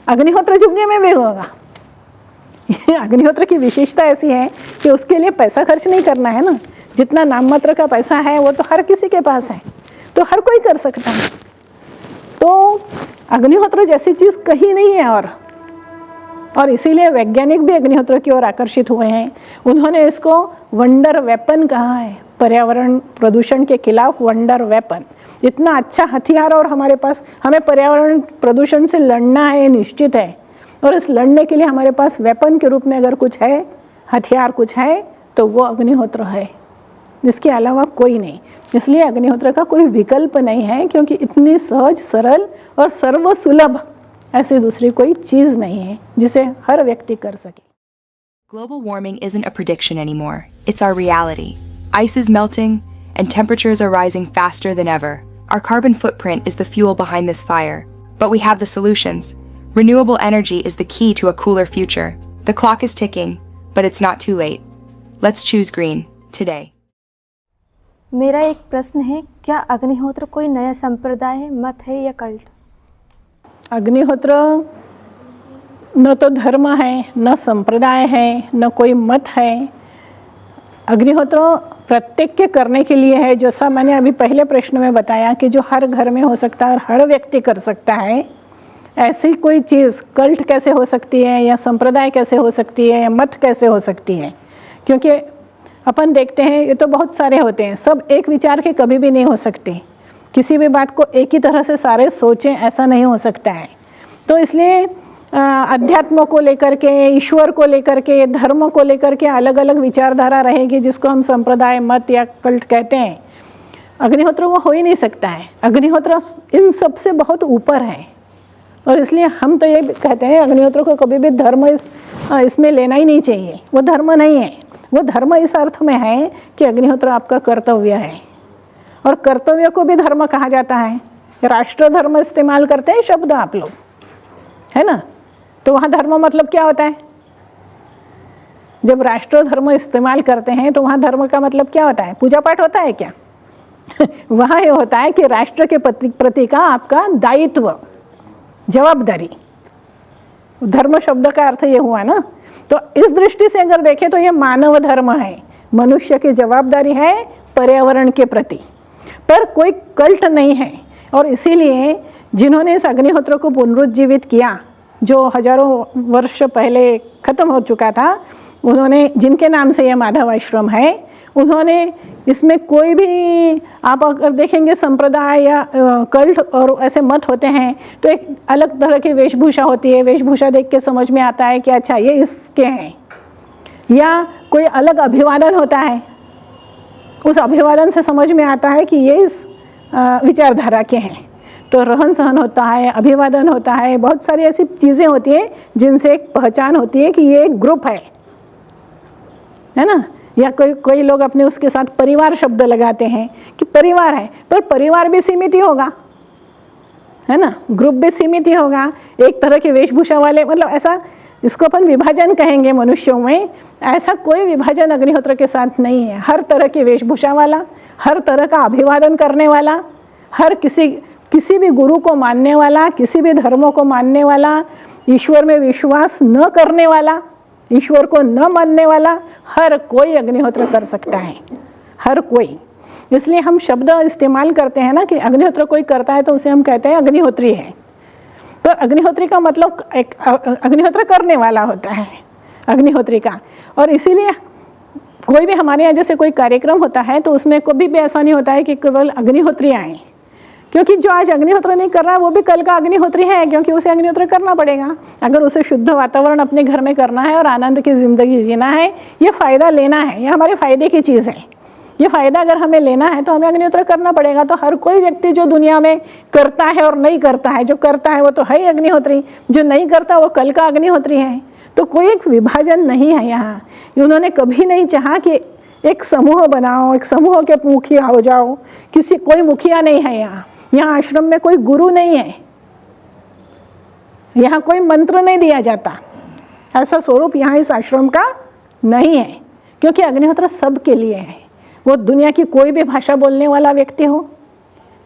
S1: अग्निहोत्र झुग्गी में भी होगा। अग्निहोत्र की विशेषता ऐसी है कि उसके लिए पैसा खर्च नहीं करना है ना। जितना नाम मात्र का पैसा है वो तो हर किसी के पास है, तो हर कोई कर सकता है। तो अग्निहोत्र जैसी चीज़ कहीं नहीं है। और इसीलिए वैज्ञानिक भी अग्निहोत्र की ओर आकर्षित हुए हैं। उन्होंने इसको वंडर वेपन कहा है, पर्यावरण प्रदूषण के खिलाफ वंडर वेपन। इतना अच्छा हथियार और हमारे पास, हमें पर्यावरण प्रदूषण से लड़ना है निश्चित है, और इस लड़ने के लिए हमारे पास वेपन के रूप में अगर कुछ है, हथियार कुछ है, तो वो अग्निहोत्र है। इसके अलावा कोई नहीं। इसलिए अग्निहोत्र का कोई विकल्प नहीं है, क्योंकि इतनी सहज, सरल और सर्वसुलभ ऐसी दूसरी कोई चीज़ नहीं है जिसे हर व्यक्ति कर सके।
S3: Global warming isn't a prediction anymore. It's our reality. Ice is melting and temperatures are rising faster than ever. Our carbon footprint is the fuel behind this fire. But we have the solutions. Renewable energy is the key to a cooler future. The clock is ticking, but it's not too late. Let's choose green today.
S5: मेरा एक प्रश्न है, क्या अग्निहोत्र कोई नया संप्रदाय है, मत है या कल्ट?
S1: अग्निहोत्र न तो धर्म है, न संप्रदाय है, न कोई मत है। अग्निहोत्र प्रत्येक के करने के लिए है। जैसा मैंने अभी पहले प्रश्न में बताया कि जो हर घर में हो सकता है और हर व्यक्ति कर सकता है, ऐसी कोई चीज़ कल्ट कैसे हो सकती है, या संप्रदाय कैसे हो सकती है, या मत कैसे हो सकती है? क्योंकि अपन देखते हैं ये तो बहुत सारे होते हैं, सब एक विचार के कभी भी नहीं हो सकते। किसी भी बात को एक ही तरह से सारे सोचें, ऐसा नहीं हो सकता है। तो इसलिए अध्यात्म को लेकर के, ईश्वर को लेकर के, धर्म को लेकर के अलग अलग विचारधारा रहेगी, जिसको हम संप्रदाय, मत या कल्ट कहते हैं। अग्निहोत्र वो हो ही नहीं सकता है। अग्निहोत्र इन सब से बहुत ऊपर है, और इसलिए हम तो ये कहते हैं अग्निहोत्र को कभी भी धर्म इसमें लेना ही नहीं चाहिए। वो धर्म नहीं है। वो धर्म इस अर्थ में है कि अग्निहोत्र आपका कर्तव्य है, और कर्तव्य को भी धर्म कहा जाता है। राष्ट्र धर्म इस्तेमाल करते हैं शब्द आप लोग, है ना? तो वहाँ धर्म मतलब क्या होता है? जब राष्ट्र धर्म इस्तेमाल करते हैं तो वहाँ धर्म का मतलब क्या होता है? पूजा पाठ होता है क्या? वहाँ ये होता है कि राष्ट्र के प्रति का आपका दायित्व, जवाबदारी। धर्म शब्द का अर्थ ये हुआ ना। तो इस दृष्टि से अगर देखें तो ये मानव धर्म है, मनुष्य की जवाबदारी है पर्यावरण के प्रति, पर कोई कल्ट नहीं है। और इसीलिए जिन्होंने इस अग्निहोत्र को पुनरुज्जीवित किया, जो हजारों वर्ष पहले खत्म हो चुका था, उन्होंने, जिनके नाम से ये माधव आश्रम है, उन्होंने इसमें कोई भी, आप अगर देखेंगे संप्रदाय या कल्ट और ऐसे मत होते हैं तो एक अलग तरह की वेशभूषा होती है। वेशभूषा देख के समझ में आता है कि अच्छा ये इसके हैं, या कोई अलग अभिवादन होता है, उस अभिवादन से समझ में आता है कि ये इस विचारधारा के हैं। तो रहन सहन होता है, अभिवादन होता है, बहुत सारी ऐसी चीज़ें होती हैं जिनसे एक पहचान होती है कि ये एक ग्रुप है ना। या कोई लोग अपने उसके साथ परिवार शब्द लगाते हैं कि परिवार है, पर परिवार भी सीमित ही होगा, है ना, ग्रुप भी सीमित ही होगा। एक तरह के वेशभूषा वाले, मतलब ऐसा, इसको अपन विभाजन कहेंगे मनुष्यों में, ऐसा कोई विभाजन अग्निहोत्र के साथ नहीं है। हर तरह की वेशभूषा वाला, हर तरह का अभिवादन करने वाला, हर किसी भी गुरु को मानने वाला, किसी भी धर्मों को मानने वाला, ईश्वर में विश्वास न करने वाला, ईश्वर को न मानने वाला, हर कोई अग्निहोत्र कर सकता है, हर कोई। इसलिए हम शब्द इस्तेमाल करते हैं ना कि अग्निहोत्र कोई करता है तो उसे हम कहते हैं अग्निहोत्री है। तो पर अग्निहोत्री का मतलब एक अग्निहोत्र करने वाला होता है अग्निहोत्री का। और इसीलिए कोई भी हमारे यहाँ जैसे कोई कार्यक्रम होता है तो उसमें कभी भी ऐसा नहीं होता है कि केवल अग्निहोत्री आए, क्योंकि जो आज अग्निहोत्र नहीं कर रहा है वो भी कल का अग्निहोत्री है, क्योंकि उसे अग्निहोत्र करना पड़ेगा। अगर उसे शुद्ध वातावरण अपने घर में करना है और आनंद की ज़िंदगी जीना है, ये फ़ायदा लेना है, ये हमारे फ़ायदे की चीज़ है। ये फ़ायदा अगर हमें लेना है तो हमें अग्निहोत्र करना पड़ेगा। तो हर कोई व्यक्ति जो दुनिया में करता है और नहीं करता है, जो करता है वो तो है ही अग्निहोत्री, जो नहीं करता वो कल का अग्निहोत्री है। तो कोई एक विभाजन नहीं है यहाँ। उन्होंने कभी नहीं चाहा कि एक समूह बनाओ, एक समूह के मुखिया हो जाओ, कोई मुखिया नहीं है यहाँ। यहाँ आश्रम में कोई गुरु नहीं है, यहाँ कोई मंत्र नहीं दिया जाता, ऐसा स्वरूप यहाँ इस आश्रम का नहीं है, क्योंकि अग्निहोत्र सबके लिए है। वो दुनिया की कोई भी भाषा बोलने वाला व्यक्ति हो,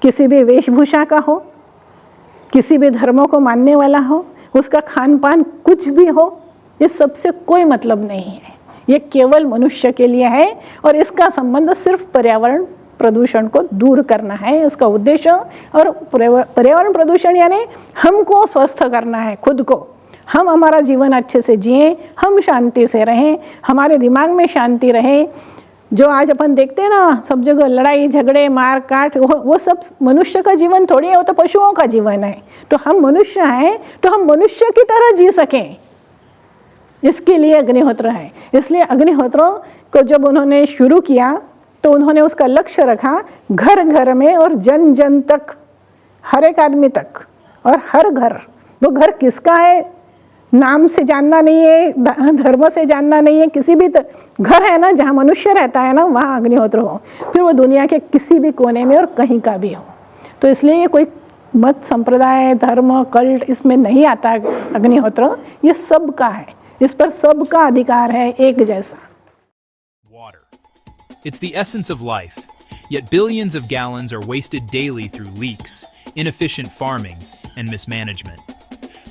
S1: किसी भी वेशभूषा का हो, किसी भी धर्मों को मानने वाला हो, उसका खान पान कुछ भी हो, ये सबसे कोई मतलब नहीं है। ये केवल मनुष्य के लिए है और इसका संबंध सिर्फ पर्यावरण प्रदूषण को दूर करना है, उसका उद्देश्य। और पर्यावरण प्रदूषण यानी हमको स्वस्थ करना है, खुद को। हम हमारा जीवन अच्छे से जिएं, हम शांति से रहें, हमारे दिमाग में शांति रहे। जो आज अपन देखते हैं ना सब जगह लड़ाई झगड़े मार काट, वो सब मनुष्य का जीवन थोड़ी है, वो तो पशुओं का जीवन है। तो हम मनुष्य हैं तो हम मनुष्य की तरह जी सकें, इसके लिए अग्निहोत्र है। इसलिए अग्निहोत्र को जब उन्होंने शुरू किया तो उन्होंने उसका लक्ष्य रखा घर घर में और जन जन तक, हर एक आदमी तक। और हर घर, वो घर किसका है नाम से जानना नहीं है, धर्म से जानना नहीं है, किसी भी घर है ना जहाँ मनुष्य रहता है ना, वहाँ अग्निहोत्र हो, फिर वो दुनिया के किसी भी कोने में और कहीं का भी हो। तो इसलिए ये कोई मत संप्रदाय धर्म कल्ट इसमें नहीं आता अग्निहोत्र, ये सबका है, इस पर सबका अधिकार है एक जैसा।
S8: Water. It's the essence of life, yet billions of gallons are wasted daily through leaks, inefficient farming, and mismanagement.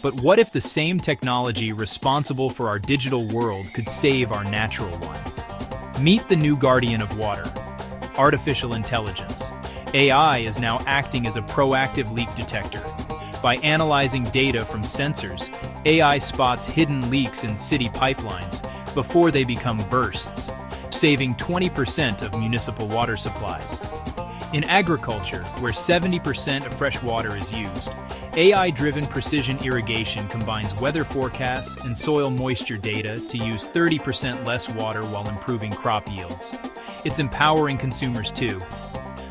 S8: But what if the same technology responsible for our digital world could save our natural one? Meet the new guardian of water, artificial intelligence. AI is now acting as a proactive leak detector. By analyzing data from sensors, AI spots hidden leaks in city pipelines before they become bursts, saving 20% of municipal water supplies. In agriculture, where 70% of fresh water is used, AI-driven precision irrigation combines weather forecasts and soil moisture data to use 30% less water while improving crop yields. It's empowering consumers too.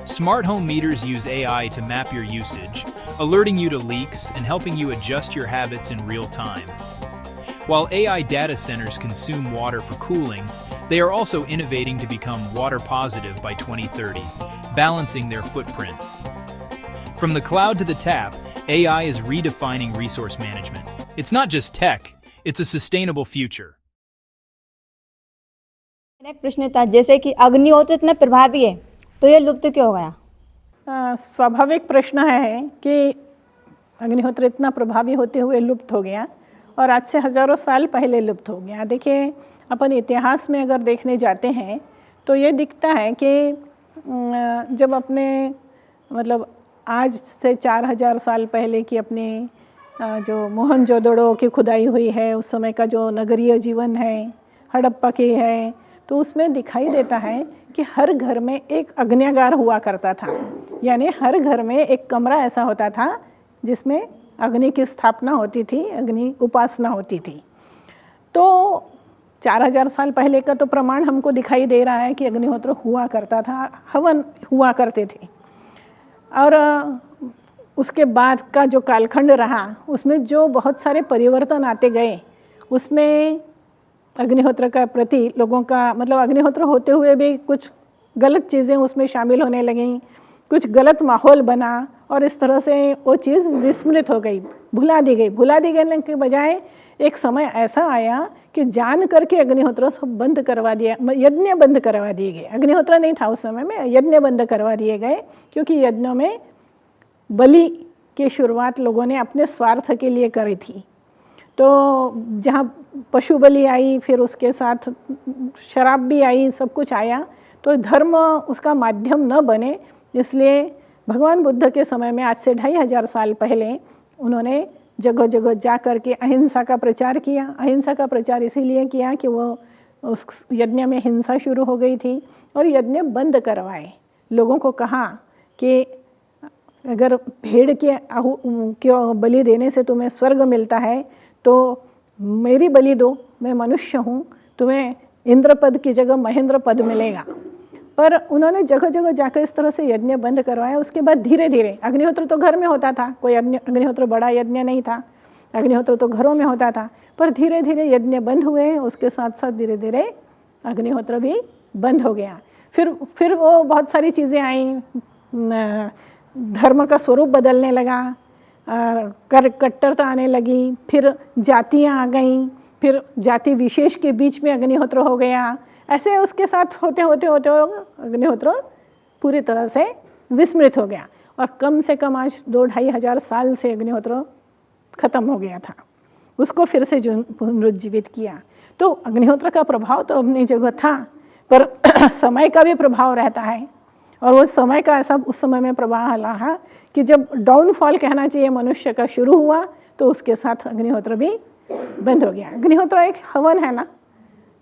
S8: Smart home meters use AI to map your usage, alerting you to leaks and helping you adjust your habits in real time. While AI data centers consume water for cooling, they are also innovating to become water positive by 2030, balancing their footprint. From the cloud to the tap, AI is redefining resource management. It's not just tech, it's a sustainable future.
S9: मेरा एक प्रश्न था, जैसे कि अग्निहोत्र इतना प्रभावी है तो ये लुप्त क्यों हो गया?
S1: स्वाभाविक प्रश्न है कि अग्निहोत्र इतना प्रभावी होते हुए लुप्त हो गया और आज से हज़ारों साल पहले लुप्त हो गया। देखिए, अपन इतिहास में अगर देखने जाते हैं तो ये दिखता है कि जब अपने मतलब आज से 4000 साल पहले की अपनी जो मोहनजोदड़ो की खुदाई हुई है, उस समय का जो नगरीय जीवन है, हड़प्पा की है, तो उसमें दिखाई देता है कि हर घर में एक अग्न्यागार हुआ करता था। यानी हर घर में एक कमरा ऐसा होता था जिसमें अग्नि की स्थापना होती थी, अग्नि उपासना होती थी। तो 4000 साल पहले का तो प्रमाण हमको दिखाई दे रहा है कि अग्निहोत्र हुआ करता था, हवन हुआ करते थे। और उसके बाद का जो कालखंड रहा उसमें जो बहुत सारे परिवर्तन आते गए, उसमें अग्निहोत्र का प्रति लोगों का मतलब अग्निहोत्र होते हुए भी कुछ गलत चीज़ें उसमें शामिल होने लगीं, कुछ गलत माहौल बना और इस तरह से वो चीज़ विस्मृत हो गई, भुला दी गई। भुला दी गई के बजाय एक समय ऐसा आया कि जान करके अग्निहोत्र सब बंद करवा दिया, यज्ञ बंद करवा दिए गए। अग्निहोत्र नहीं था उस समय में, यज्ञ बंद करवा दिए गए, क्योंकि यज्ञों में बलि की शुरुआत लोगों ने अपने स्वार्थ के लिए करी थी। तो जहाँ पशु बलि आई, फिर उसके साथ शराब भी आई, सब कुछ आया, तो धर्म उसका माध्यम न बने, इसलिए भगवान बुद्ध के समय में आज से 2500 साल पहले उन्होंने जगह जगह जा कर के अहिंसा का प्रचार किया। अहिंसा का प्रचार इसीलिए किया कि वो उस यज्ञ में हिंसा शुरू हो गई थी और यज्ञ बंद करवाए। लोगों को कहा कि अगर भेड़ के बलि देने से तुम्हें स्वर्ग मिलता है तो मेरी बलि दो, मैं मनुष्य हूँ, तुम्हें इंद्र पद की जगह महेंद्र पद मिलेगा। पर उन्होंने जगह जगह जाकर इस तरह से यज्ञ बंद करवाया। उसके बाद धीरे धीरे अग्निहोत्र तो घर में होता था, कोई अग्निहोत्र बड़ा यज्ञ नहीं था, अग्निहोत्र तो घरों में होता था, पर धीरे धीरे यज्ञ बंद हुए। उसके साथ साथ धीरे धीरे अग्निहोत्र भी बंद हो गया। फिर वो बहुत सारी चीज़ें आई, धर्म का स्वरूप बदलने लगा, कट्टरता आने लगी, फिर जातियाँ आ गईं, फिर जाति विशेष के बीच में अग्निहोत्र हो गया। ऐसे उसके साथ होते होते होते अग्निहोत्र पूरी तरह से विस्मृत हो गया और कम से कम आज 2-2.5 हज़ार साल से अग्निहोत्र खत्म हो गया था। उसको फिर से पुनरुज्जीवित किया। तो अग्निहोत्र का प्रभाव तो अपनी जगह था, पर समय का भी प्रभाव रहता है और वो समय का ऐसा उस समय में प्रभाव रहा कि जब डाउनफॉल कहना चाहिए मनुष्य का शुरू हुआ तो उसके साथ अग्निहोत्र भी बंद हो गया। अग्निहोत्र एक हवन है ना,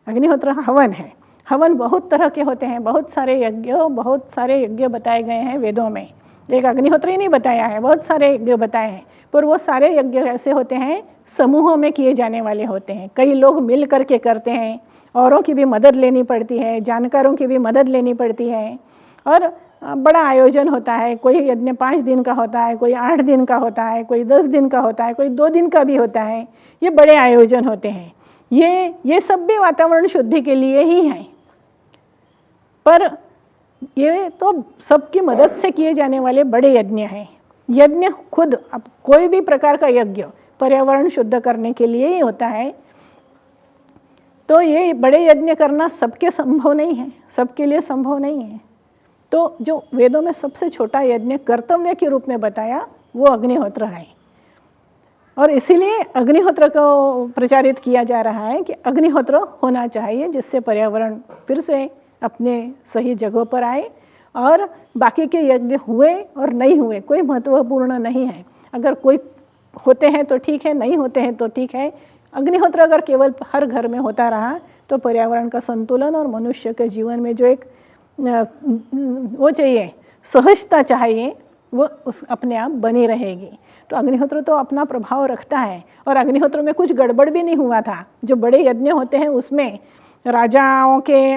S1: अग्निहोत्र हवन है। हवन बहुत तरह के होते हैं, बहुत सारे यज्ञ बताए गए हैं वेदों में। एक अग्निहोत्र ही नहीं बताया है, बहुत सारे यज्ञ बताए हैं, पर वो सारे यज्ञ ऐसे होते हैं समूहों में किए जाने वाले होते हैं। कई लोग मिल करके करते हैं, औरों की भी मदद लेनी पड़ती है, जानकारों की भी मदद लेनी पड़ती है और बड़ा आयोजन होता है। कोई यज्ञ 5 दिन का होता है, कोई 8 दिन का होता है, कोई 10 दिन का होता है, कोई 2 दिन का भी होता है। ये बड़े आयोजन होते हैं। ये सब भी वातावरण शुद्धि के लिए ही हैं, पर ये तो सबकी मदद से किए जाने वाले बड़े यज्ञ हैं। यज्ञ खुद, अब कोई भी प्रकार का यज्ञ पर्यावरण शुद्ध करने के लिए ही होता है। तो ये बड़े यज्ञ करना सबके संभव नहीं है, सबके लिए संभव नहीं है। तो जो वेदों में सबसे छोटा यज्ञ कर्तव्य के रूप में बताया वो अग्निहोत्र है और इसीलिए अग्निहोत्र को प्रचारित किया जा रहा है कि अग्निहोत्र होना चाहिए, जिससे पर्यावरण फिर से अपने सही जगह पर आए। और बाकी के यज्ञ हुए और नहीं हुए कोई महत्वपूर्ण नहीं है। अगर कोई होते हैं तो ठीक है, नहीं होते हैं तो ठीक है। अग्निहोत्र अगर केवल हर घर में होता रहा तो पर्यावरण का संतुलन और मनुष्य के जीवन में जो एक वो चाहिए, सहजता चाहिए, वो उस अपने आप बनी रहेगी। तो अग्निहोत्र तो अपना प्रभाव रखता है और अग्निहोत्र में कुछ गड़बड़ भी नहीं हुआ था। जो बड़े यज्ञ होते हैं उसमें राजाओं के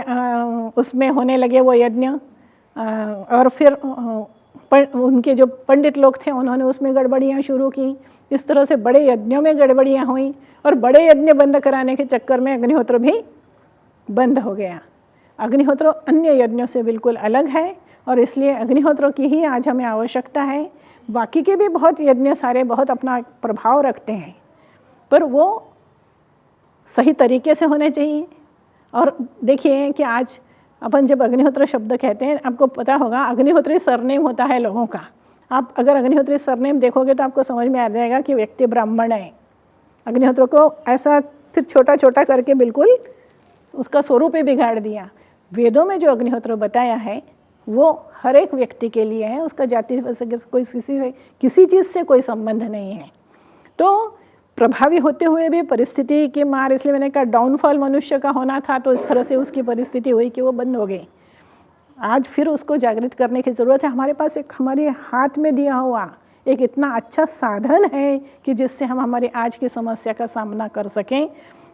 S1: उसमें होने लगे वो यज्ञ और फिर उनके जो पंडित लोग थे उन्होंने उसमें गड़बड़ियाँ शुरू की। इस तरह से बड़े यज्ञों में गड़बड़ियाँ हुई और बड़े यज्ञ बंद कराने के चक्कर में अग्निहोत्र भी बंद हो गया। अग्निहोत्र अन्य यज्ञों से बिल्कुल अलग है और इसलिए अग्निहोत्र की ही आज हमें आवश्यकता है। बाकी के भी बहुत यज्ञ सारे बहुत अपना प्रभाव रखते हैं, पर वो सही तरीके से होने चाहिए। और देखिए कि आज अपन जब अग्निहोत्र शब्द कहते हैं, आपको पता होगा अग्निहोत्री सरनेम होता है लोगों का। आप अगर अग्निहोत्री सरनेम देखोगे तो आपको समझ में आ जाएगा कि व्यक्ति ब्राह्मण है। अग्निहोत्र को ऐसा फिर छोटा छोटा करके बिल्कुल उसका स्वरूप ही बिगाड़ दिया। वेदों में जो अग्निहोत्र बताया है वो हर एक व्यक्ति के लिए है, उसका जाति से कोई किसी चीज़ से कोई संबंध नहीं है। तो प्रभावी होते हुए भी परिस्थिति के मार, इसलिए मैंने कहा डाउनफॉल मनुष्य का होना था तो इस तरह से उसकी परिस्थिति हुई कि वो बंद हो गई। आज फिर उसको जागृत करने की ज़रूरत है। हमारे पास एक हमारे हाथ में दिया हुआ एक इतना अच्छा साधन है कि जिससे हम हमारी आज की समस्या का सामना कर सकें।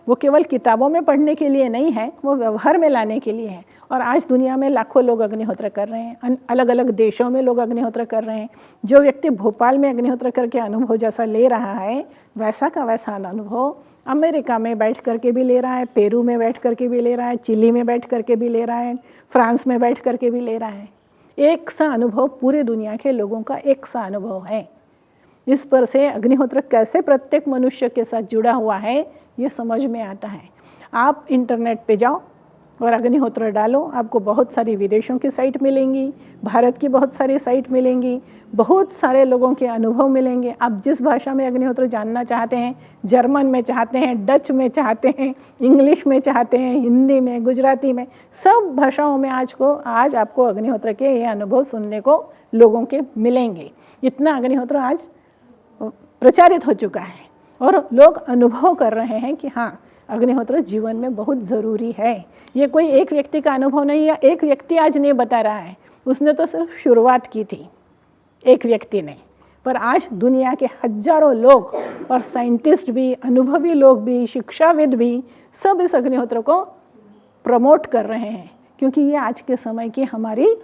S1: वो केवल किताबों में पढ़ने के लिए नहीं है, वो व्यवहार में लाने के लिए है। और आज दुनिया में लाखों लोग अग्निहोत्र कर रहे हैं, अलग अलग देशों में लोग अग्निहोत्र कर रहे हैं। जो व्यक्ति भोपाल में अग्निहोत्र करके अनुभव जैसा ले रहा है वैसा का वैसा अनुभव अमेरिका में बैठ करके भी ले रहा है, पेरू में बैठ करके भी ले रहा है, चिली में बैठ करके भी ले रहा है, फ्रांस में बैठ करके भी ले रहा है। एक सा अनुभव पूरे दुनिया के लोगों का एक सा अनुभव है। इस पर से अग्निहोत्र कैसे प्रत्येक मनुष्य के साथ जुड़ा हुआ है ये समझ में आता है। आप इंटरनेट पे जाओ और अग्निहोत्र डालो, आपको बहुत सारी विदेशों की साइट मिलेंगी, भारत की बहुत सारी साइट मिलेंगी, बहुत सारे लोगों के अनुभव मिलेंगे। आप जिस भाषा में अग्निहोत्र जानना चाहते हैं, जर्मन में चाहते हैं, डच में चाहते हैं, इंग्लिश में चाहते हैं, हिंदी में, गुजराती में, सब भाषाओं में आज आपको अग्निहोत्र के ये अनुभव सुनने को लोगों के मिलेंगे। इतना अग्निहोत्र आज प्रचारित हो चुका है और लोग अनुभव कर रहे हैं कि हाँ, अग्निहोत्र जीवन में बहुत ज़रूरी है। ये कोई एक व्यक्ति का अनुभव नहीं, या एक व्यक्ति आज नहीं बता रहा है, उसने तो सिर्फ शुरुआत की थी एक व्यक्ति ने, पर आज दुनिया के हजारों लोग और साइंटिस्ट भी, अनुभवी लोग भी, शिक्षाविद भी, सब इस अग्निहोत्र को प्रमोट कर रहे हैं, क्योंकि ये आज के समय की हमारी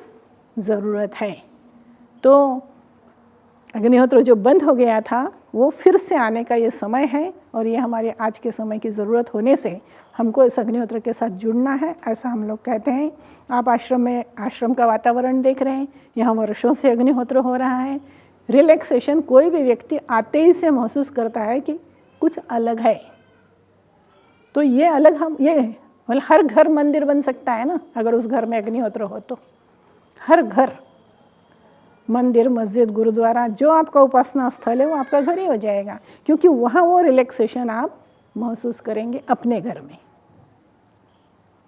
S1: ज़रूरत है। तो अग्निहोत्र जो बंद हो गया था वो फिर से आने का ये समय है, और ये हमारे आज के समय की ज़रूरत होने से हमको इस अग्निहोत्र के साथ जुड़ना है, ऐसा हम लोग कहते हैं। आप आश्रम का वातावरण देख रहे हैं, यहाँ वर्षों से अग्निहोत्र हो रहा है। रिलैक्सेशन कोई भी व्यक्ति आते ही से महसूस करता है कि कुछ अलग है। तो ये अलग मतलब हर घर मंदिर बन सकता है ना, अगर उस घर में अग्निहोत्र हो तो। हर घर मंदिर, मस्जिद, गुरुद्वारा, जो आपका उपासना स्थल है वो आपका घर ही हो जाएगा, क्योंकि वहाँ वो रिलैक्सेशन आप महसूस करेंगे अपने घर में।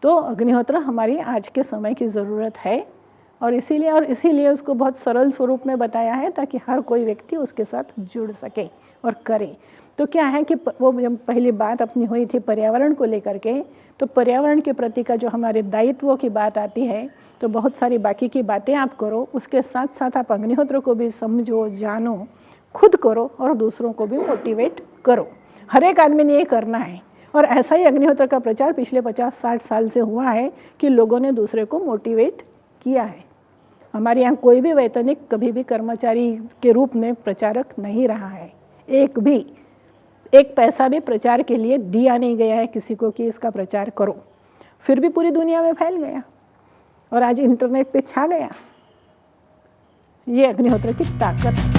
S1: तो अग्निहोत्र हमारी आज के समय की ज़रूरत है, और इसीलिए उसको बहुत सरल स्वरूप में बताया है, ताकि हर कोई व्यक्ति उसके साथ जुड़ सके और करे। तो क्या है कि वो जब पहली बात अपनी हुई थी पर्यावरण को लेकर के, तो पर्यावरण के प्रति का जो हमारे दायित्वों की बात आती है, तो बहुत सारी बाकी की बातें आप करो, उसके साथ साथ आप अग्निहोत्र को भी समझो, जानो, खुद करो और दूसरों को भी मोटिवेट करो। हर एक आदमी ने ये करना है, और ऐसा ही अग्निहोत्र का प्रचार पिछले 50-60 साल से हुआ है कि लोगों ने दूसरे को मोटिवेट किया है। हमारे यहाँ कोई भी वैतनिक कभी भी कर्मचारी के रूप में प्रचारक नहीं रहा है, एक पैसा भी प्रचार के लिए दिया नहीं गया है किसी को कि इसका प्रचार करो, फिर भी पूरी दुनिया में फैल गया और आज इंटरनेट पे छा गया। ये अग्निहोत्र की ताकत है।